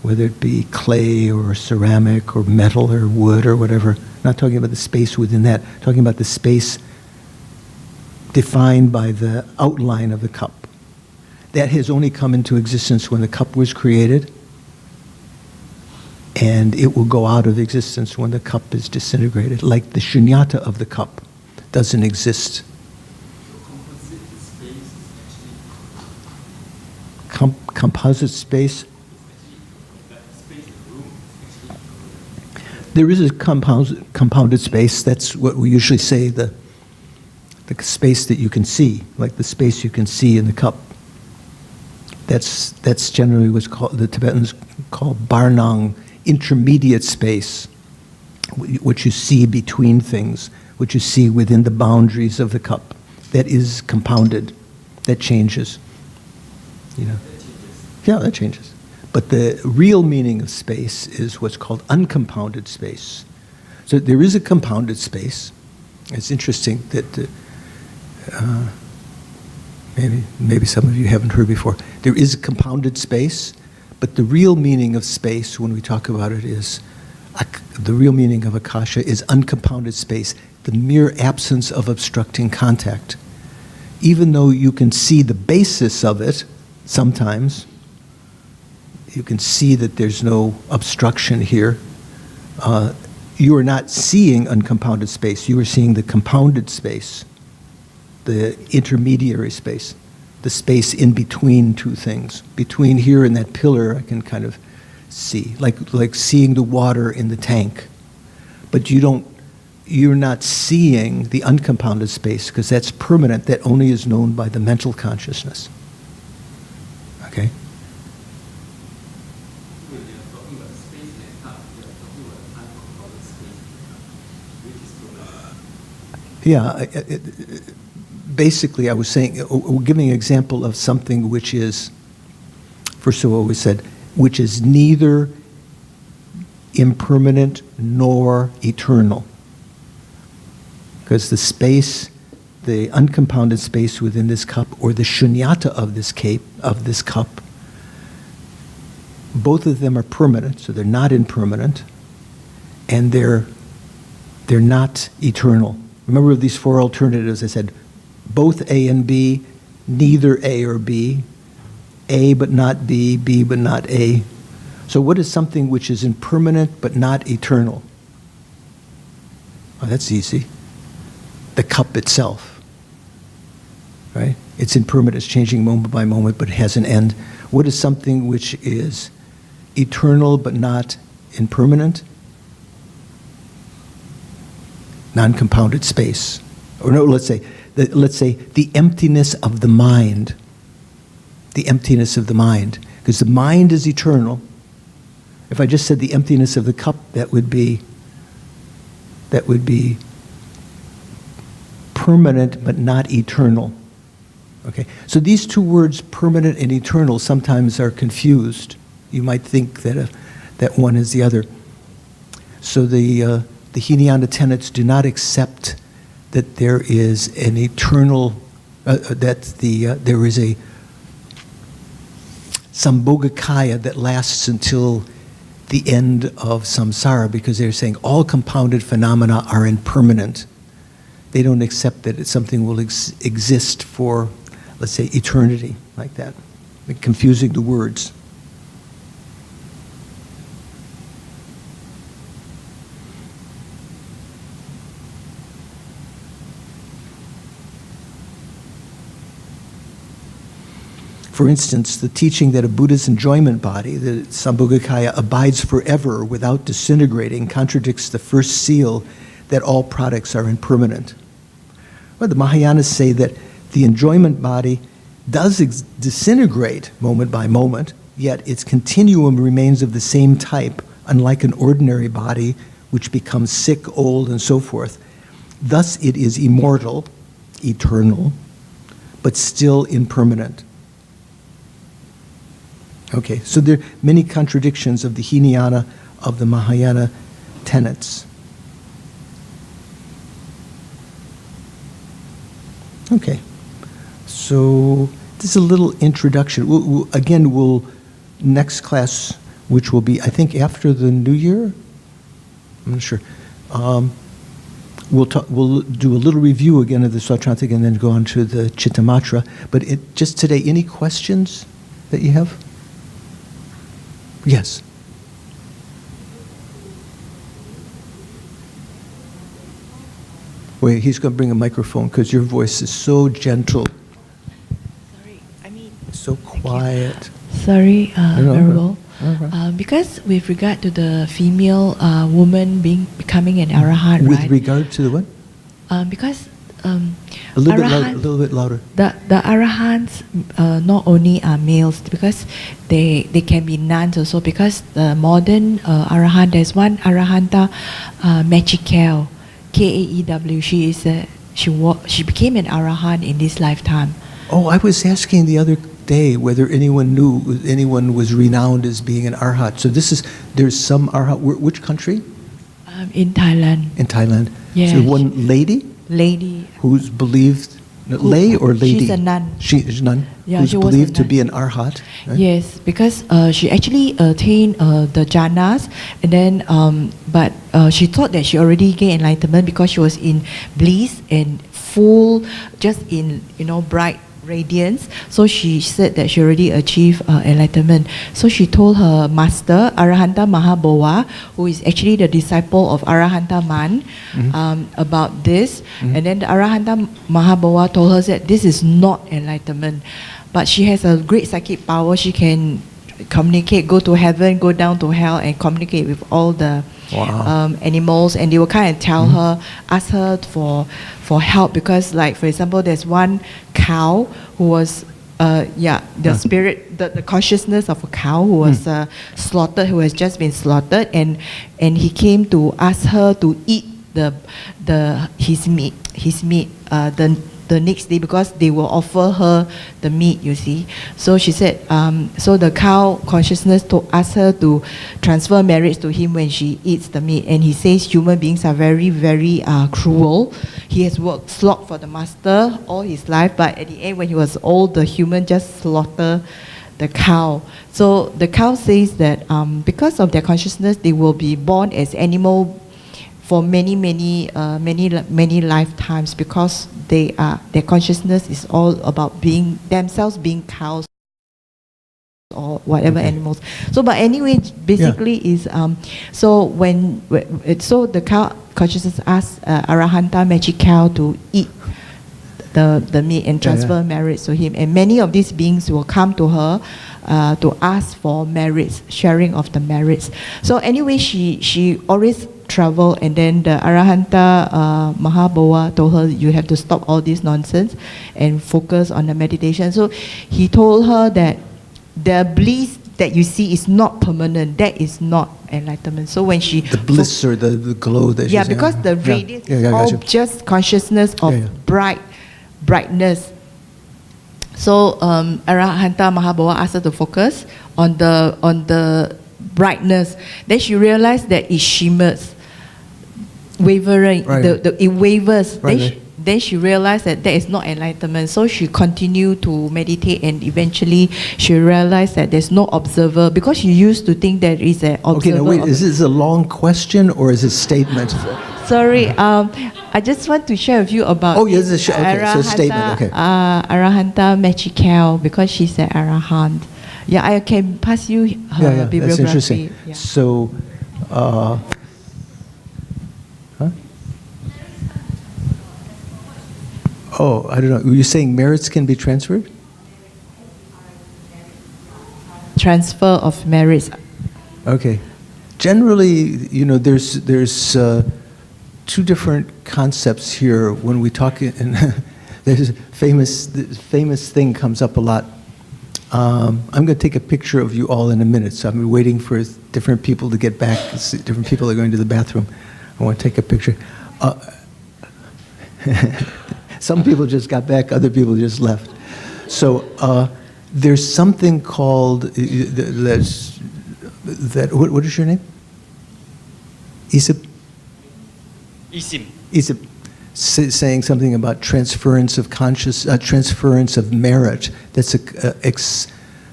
whether it be clay or ceramic or metal or wood or whatever. Not talking about the space within that, talking about the space defined by the outline of the cup. That has only come into existence when the cup was created, and it will go out of existence when the cup is disintegrated, like the shunyata of the cup doesn't exist.
Composite space is
Composite space.
that space in the room is actually
There is a compounded space. That's what we usually say, the space that you can see, like the space you can see in the cup. That's generally what's called, the Tibetans call barnang, intermediate space, what you see between things, what you see within the boundaries of the cup. That is compounded. That changes. You know. Yeah, that changes. But the real meaning of space is what's called uncompounded space. So there is a compounded space. It's interesting that maybe some of you haven't heard before. There is a compounded space, but the real meaning of space, when we talk about it, is the real meaning of akasha is uncompounded space, the mere absence of obstructing contact. Even though you can see the basis of it, sometimes you can see that there's no obstruction here. You are not seeing uncompounded space. You are seeing the compounded space, the intermediary space, the space in between two things. Between here and that pillar, I can kind of see, like seeing the water in the tank. But you're not seeing the uncompounded space, because that's permanent. That only is known by the mental consciousness. Okay?
when we are talking about space in a cup, we are talking about uncompounded space, which is permanent.
Yeah, basically I was saying, we're giving an example of something which is, first of all we said, which is neither impermanent nor eternal. Because the space, the uncompounded space within this cup, or the shunyata of this cup, both of them are permanent, so they're not impermanent, and they're not eternal. Remember these four alternatives I said, both A and B, neither A or B, A but not B, B but not A. So what is something which is impermanent but not eternal? Oh, that's easy. The cup itself, right? It's impermanent, it's changing moment by moment, but it has an end. What is something which is eternal but not impermanent? Non-compounded space. Or no, let's say the emptiness of the mind. The emptiness of the mind. Because the mind is eternal. If I just said the emptiness of the cup, that would be permanent but not eternal. Okay? So these two words, permanent and eternal, sometimes are confused. You might think that one is the other. So the Hinayana tenets do not accept that there is an eternal, there is a sambhogakaya that lasts until the end of samsara, because they're saying all compounded phenomena are impermanent. They don't accept that something will exist for, let's say, eternity, like that. They're confusing the words. For instance, the teaching that a Buddha's enjoyment body, the Sambhogakaya, abides forever without disintegrating contradicts the first seal that all products are impermanent. Well, the Mahayanas say that the enjoyment body does disintegrate moment by moment, yet its continuum remains of the same type, unlike an ordinary body which becomes sick, old, and so forth. Thus it is immortal, eternal, but still impermanent. Okay, so there are many contradictions of the Hinayana, of the Mahayana tenets. Okay, so this is a little introduction. Next class, which will be, I think, after the New Year. I'm not sure. We'll do a little review again of the Sautrantic and then go on to the Chittamatra. But just today, any questions that you have? Yes. Wait, he's going to bring a microphone because your voice is so gentle,
Sorry,
so quiet.
Sorry,
No,
Venerable.
okay.
Because with regard to the female woman becoming an arahant,
With
right?
regard to the what?
Because
A little
arahant,
bit louder.
the arahants not only are males, because they can be nuns also. Because the modern arahant, there's one arahanta, Mechikel, Kaew. She became an arahant in this lifetime.
Oh, I was asking the other day whether anyone was renowned as being an arhat. So there's some arhat. Which country?
In Thailand.
In Thailand.
Yeah.
So one lady
Lady.
who's believed, lay or lady?
She's a nun.
She's a nun.
Yeah,
who's
she was a
believed to
nun.
be an arhat. Right?
Yes, because she actually attained the jhanas, and then but she thought that she already gained enlightenment because she was in bliss and full, just in bright radiance. So she said that she already achieved enlightenment. So she told her master Arahanta Mahabhawa, who is actually the disciple of Arahanta Man, about this. And then the Arahanta Mahabhawa told her that this is not enlightenment, but she has a great psychic power. She can communicate, go to heaven, go down to hell, and communicate with all the animals, and they will kind of tell her, ask her for help, because, like, for example, there's one cow who was the spirit, the consciousness of a cow who was slaughtered, who has just been slaughtered, and he came to ask her to eat his meat the next day, because they will offer her the meat, you see. So she said, so the cow consciousness asked her to transfer marriage to him when she eats the meat. And he says human beings are very, very cruel. He has worked slog for the master all his life, but at the end, when he was old, the human just slaughter the cow. So the cow says that because of their consciousness, they will be born as animal for many lifetimes, because their consciousness is all about being themselves, being cows or whatever animals. So, but anyway, basically is so so the cow consciousness asks Arahanta magic cow to eat the meat and transfer merits to him, and many of these beings will come to her to ask for merits, sharing of the merits. So anyway, she always travel, and then the Arahanta Mahabhawa told her, you have to stop all this nonsense and focus on the meditation. So he told her that the bliss that you see is not permanent, that is not enlightenment. So when she
the bliss or the glow that she's
because the radiance is all just consciousness of brightness. So Arahanta Mahabhawa asked her to focus on the brightness. Then she realized that it shimmers, wavering. It wavers. Then she realized that is not enlightenment. So she continued to meditate, and eventually she realized that there's no observer, because she used to think there is an observer.
Okay, now wait, is this a long question or is it a statement?
Sorry, I just want to share with you about
so statement, okay.
Arahanta Mechikel, because she's an Arahant. Yeah, I can pass you her bibliography.
That's interesting.
Yeah.
So, oh, I don't know. Were you saying merits can be transferred?
Transfer of merits.
Okay. Generally, there's two different concepts here when we talk. And there's a famous thing comes up a lot. I'm going to take a picture of you all in a minute, so I'm waiting for different people to get back. Different people are going to the bathroom. I want to take a picture. Some people just got back, other people just left. So there's something called, what is your name? Isip? Isip. Saying something about transference of transference of merit. That's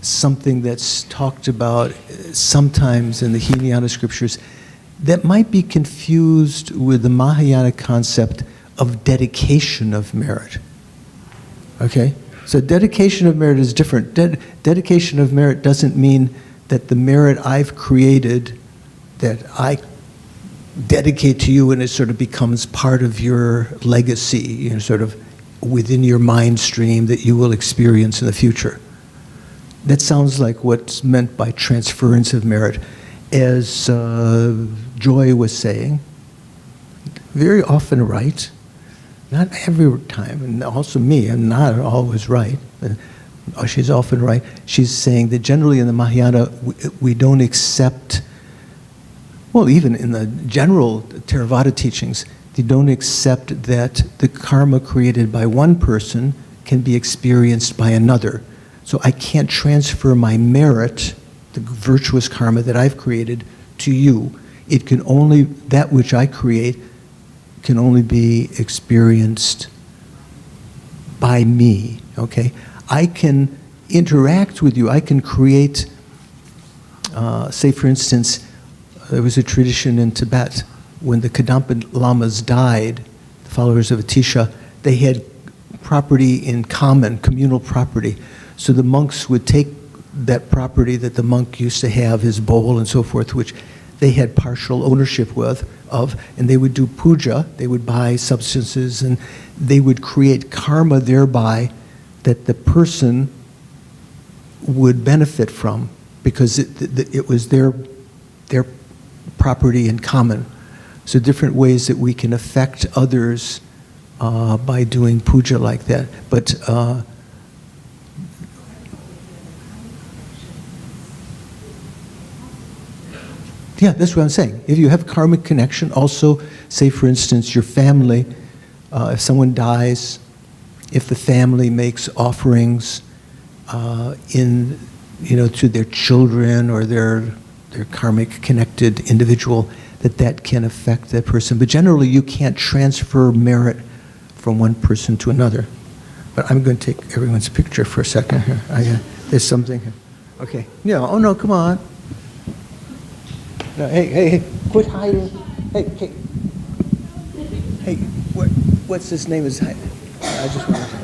something that's talked about sometimes in the Hinayana scriptures that might be confused with the Mahayana concept of dedication of merit. Okay? So dedication of merit is different. Dedication of merit doesn't mean that the merit I've created, that I dedicate to you and it sort of becomes part of your legacy, sort of within your mind stream that you will experience in the future. That sounds like what's meant by transference of merit. As Joy was saying, very often right, not every time, and also me, I'm not always right, but she's often right. She's saying that generally in the Mahayana, we don't accept, well, even in the general Theravada teachings, they don't accept that the karma created by one person can be experienced by another. So I can't transfer my merit, the virtuous karma that I've created, to you. It can only, that which I create can only be experienced by me, okay? I can interact with you. I can create, say for instance, there was a tradition in Tibet when the Kadampa Lamas died, the followers of Atisha, they had property in common, communal property. So the monks would take that property that the monk used to have, his bowl and so forth, which they had partial ownership of, and they would do puja, they would buy substances, and they would create karma thereby that the person would benefit from because it was their property in common. So different ways that we can affect others by doing puja like that. But yeah, that's what I'm saying. If you have karmic connection, also, say for instance, your family, if someone dies, if the family makes offerings to their children or their karmic connected individual, that can affect that person. But generally, you can't transfer merit from one person to another. But I'm going to take everyone's picture for a second here. There's something here. Okay. Yeah. Oh no, come on. No, hey, quit hiding. Hey, what's his name? I just want to.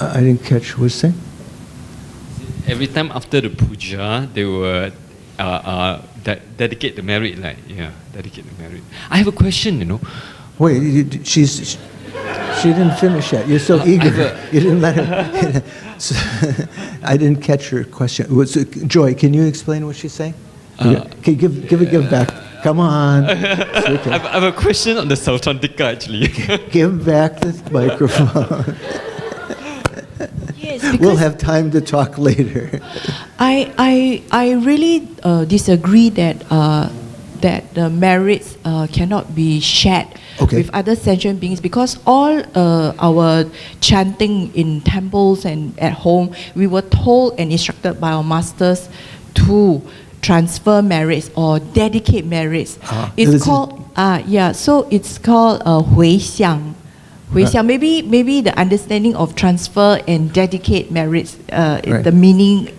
I didn't catch what you saying.
Every time after the puja, they will dedicate the merit, dedicate the merit. I have a question,
Wait, she didn't finish yet. You're so eager. You didn't let her. So, I didn't catch your question. Joy, can you explain what she's saying? Okay, give back. Come on. Okay.
I have a question on the Sautantika actually.
Give back the microphone.
Yes, because
we'll have time to talk later.
I really disagree that the merits cannot be shared with other sentient beings, because all our chanting in temples and at home, we were told and instructed by our masters to transfer merits or dedicate merits. It's called so it's called 回向. Maybe the understanding of transfer and dedicate merits, the meaning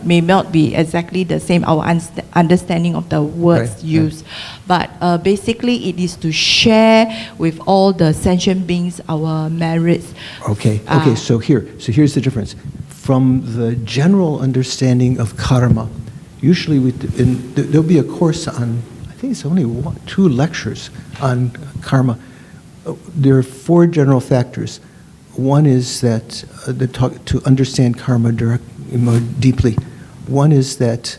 may not be exactly the same, our understanding of the words used. But basically it is to share with all the sentient beings our merits.
Okay, so here's the difference. from the general understanding of karma. Usually there'll be a course on, I think it's only 2 lectures on karma. There are 4 general factors. One is that to understand karma more deeply. One is that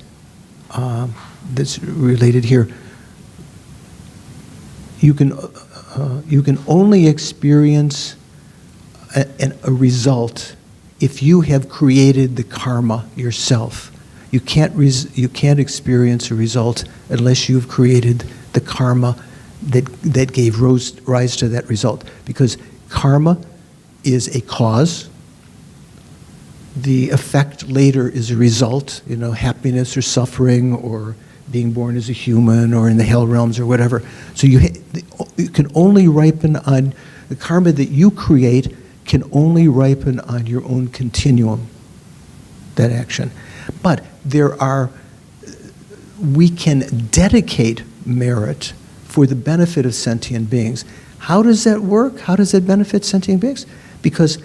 that's related here. You can only experience a result if you have created the karma yourself. You can't experience a result unless you've created the karma that gave rise to that result. Because karma is a cause. The effect later is a result, happiness or suffering or being born as a human or in the hell realms or whatever. So you can only ripen on the karma that you create can only ripen on your own continuum, that action. But we can dedicate merit for the benefit of sentient beings. How does that work? How does it benefit sentient beings? Because,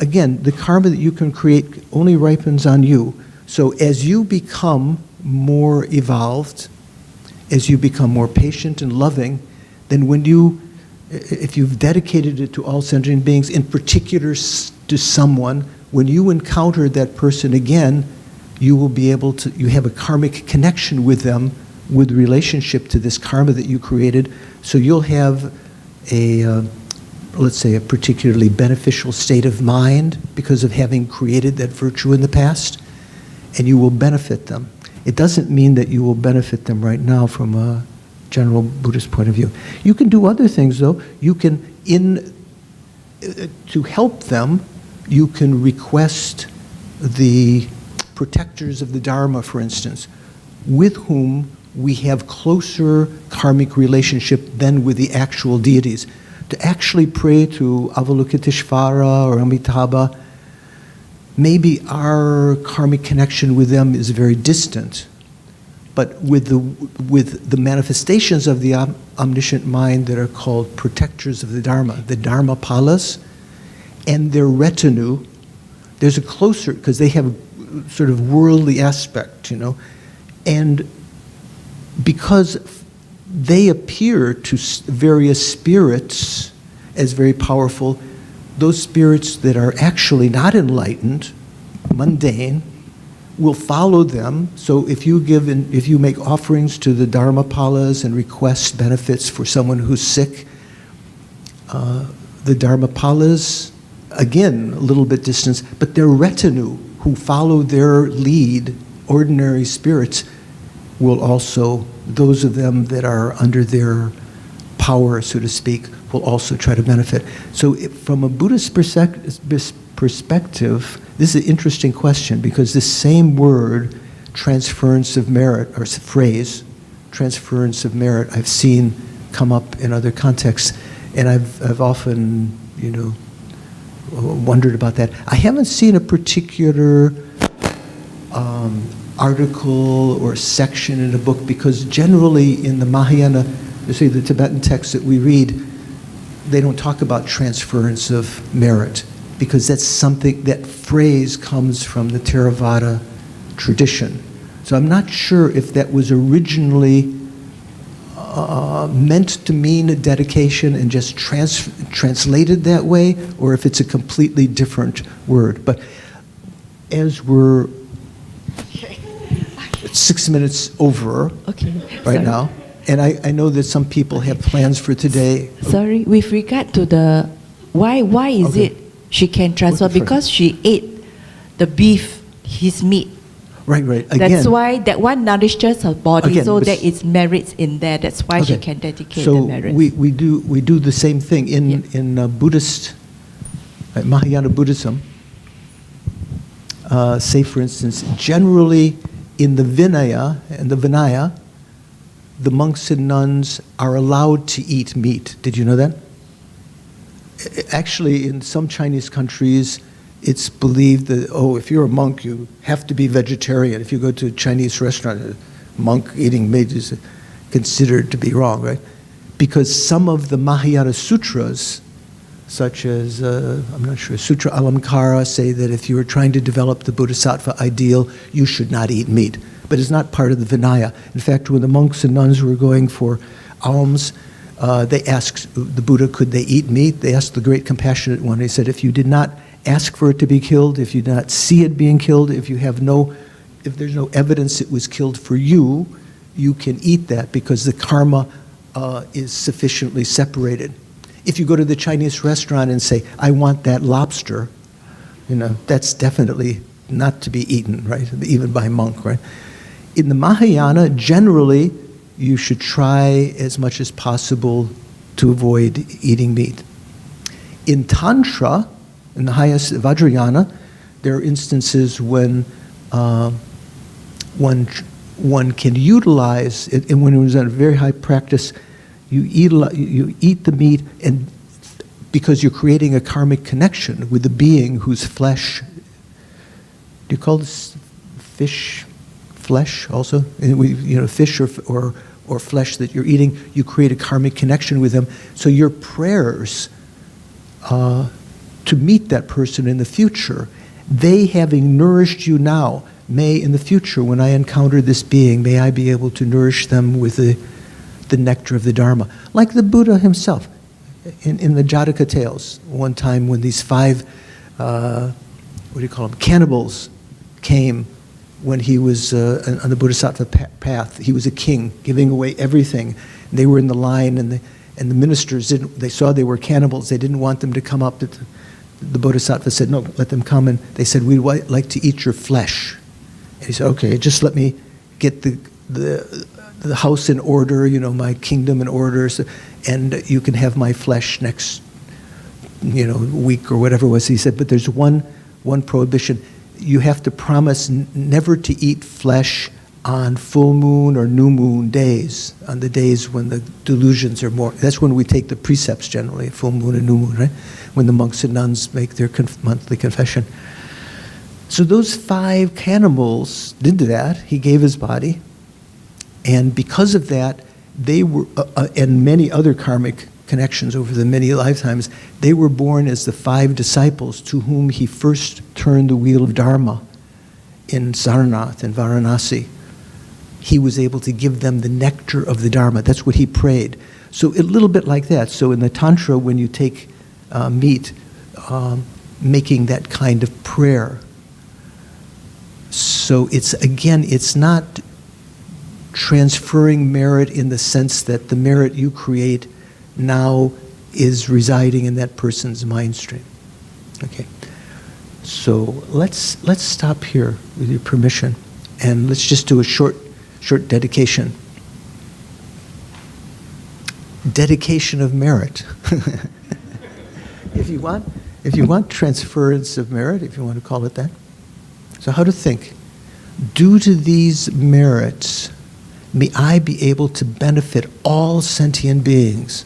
again, the karma that you can create only ripens on you. So as you become more evolved, as you become more patient and loving, then if you've dedicated it to all sentient beings, in particular to someone, when you encounter that person again, you will be able to, you have a karmic connection with them, with relationship to this karma that you created, so you'll have let's say, a particularly beneficial state of mind because of having created that virtue in the past, and you will benefit them. It doesn't mean that you will benefit them right now from a general Buddhist point of view. You can do other things, though. You can, to help them, you can request the protectors of the Dharma, for instance, with whom we have closer karmic relationship than with the actual deities. To actually pray to Avalokiteshvara or Amitabha, maybe our karmic connection with them is very distant. But with the manifestations of the omniscient mind that are called protectors of the Dharmapalas, and their retinue, there's a closer, because they have a sort of worldly aspect, and because they appear to various spirits as very powerful, those spirits that are actually not enlightened, mundane, will follow them. So if you make offerings to the Dharmapalas and request benefits for someone who's sick, the Dharmapalas, again, a little bit distant, but their retinue who follow their lead, ordinary spirits, will also, those of them that are under their power, so to speak, will also try to benefit. So from a Buddhist perspective, this is an interesting question, because this same word, transference of merit, or phrase, transference of merit, I've seen come up in other contexts, and I've often, wondered about that. I haven't seen a particular article or section in a book, because generally in the Mahayana, the Tibetan texts that we read, they don't talk about transference of merit, because that's something, that phrase comes from the Theravada tradition. So I'm not sure if that was originally meant to mean a dedication and just translated that way, or if it's a completely different word. But as we're 6 minutes over right now, and I know that some people have plans for today.
Sorry, with regard to the, why is it she can transfer? Because she ate the beef, his meat.
Right. Again,
that's why that one nourishes her body,
again,
so there is merits in there. That's why she can dedicate the merits.
So we do the same thing in Buddhist, Mahayana Buddhism. Say, for instance, generally in the Vinaya, the monks and nuns are allowed to eat meat. Did you know that? Actually, in some Chinese countries, it's believed that, if you're a monk, you have to be vegetarian. If you go to a Chinese restaurant, a monk eating meat is considered to be wrong, right? Because some of the Mahayana sutras such as, I'm not sure, Sutra Alamkara say that if you are trying to develop the Bodhisattva ideal, you should not eat meat. But it's not part of the Vinaya. In fact, when the monks and nuns were going for alms, they asked the Buddha, could they eat meat? They asked the great compassionate one. He said, if you did not ask for it to be killed, if you did not see it being killed, if there's no evidence it was killed for you, you can eat that because the karma is sufficiently separated. If you go to the Chinese restaurant and say, I want that lobster, that's definitely not to be eaten, right? Even by a monk, right? In the Mahayana, generally, you should try as much as possible to avoid eating meat. In Tantra, in the highest Vajrayana, there are instances when one can utilize it, and when it was at a very high practice, you eat the meat, and because you're creating a karmic connection with the being whose flesh. Do you call this fish flesh also? Fish or flesh that you're eating, you create a karmic connection with them. So your prayers to meet that person in the future, they having nourished you now, may in the future, when I encounter this being, may I be able to nourish them with the nectar of the Dharma. Like the Buddha himself, in the Jataka tales, one time when these 5, cannibals came when he was on the Bodhisattva path. He was a king, giving away everything. They were in the line, and the ministers they saw they were cannibals. They didn't want them to come up. The Bodhisattva said, no, let them come. And they said, we'd like to eat your flesh. And he said, okay, just let me get the house in order, my kingdom in order, and you can have my flesh next, week or whatever it was. He said, but there's one prohibition. You have to promise never to eat flesh on full moon or new moon days, on the days when the delusions are more. That's when we take the precepts generally, full moon and new moon, right? When the monks and nuns make their monthly confession. So those 5 cannibals did that. He gave his body. And because of that, they were, and many other karmic connections over the many lifetimes, they were born as the 5 disciples to whom he first turned the wheel of Dharma in Sarnath, in Varanasi. He was able to give them the nectar of the Dharma. That's what he prayed. So a little bit like that. So in the Tantra, when you take meat, making that kind of prayer. So it's not transferring merit in the sense that the merit you create now is residing in that person's mind stream. Okay. So let's stop here with your permission, and let's just do a short dedication. Dedication of merit. If you want transference of merit, if you want to call it that. So how to think. Due to these merits, may I be able to benefit all sentient beings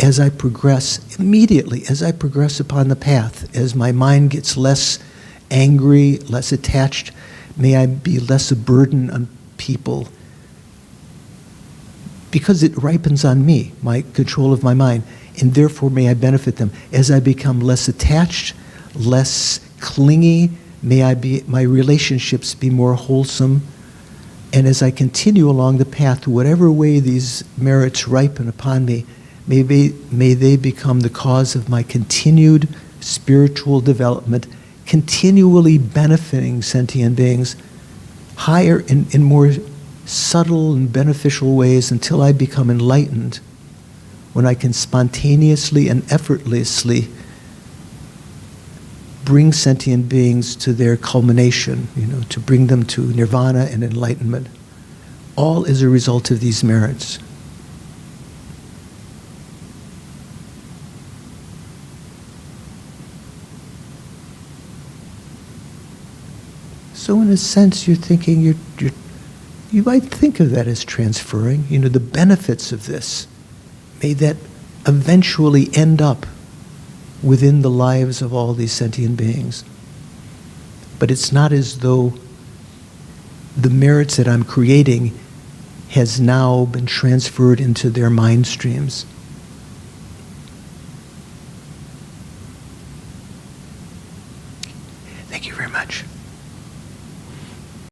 as I progress, immediately as I progress upon the path, as my mind gets less angry, less attached, may I be less a burden on people, because it ripens on me, my control of my mind, and therefore may I benefit them. As I become less attached, less clingy, may my relationships be more wholesome. And as I continue along the path, whatever way these merits ripen upon me, may they become the cause of my continued spiritual development, continually benefiting sentient beings higher in more subtle and beneficial ways until I become enlightened, when I can spontaneously and effortlessly bring sentient beings to their culmination, to bring them to nirvana and enlightenment. All is a result of these merits. So in a sense, you're thinking, you might think of that as transferring, the benefits of this. May that eventually end up within the lives of all these sentient beings. But it's not as though the merits that I'm creating has now been transferred into their mind streams.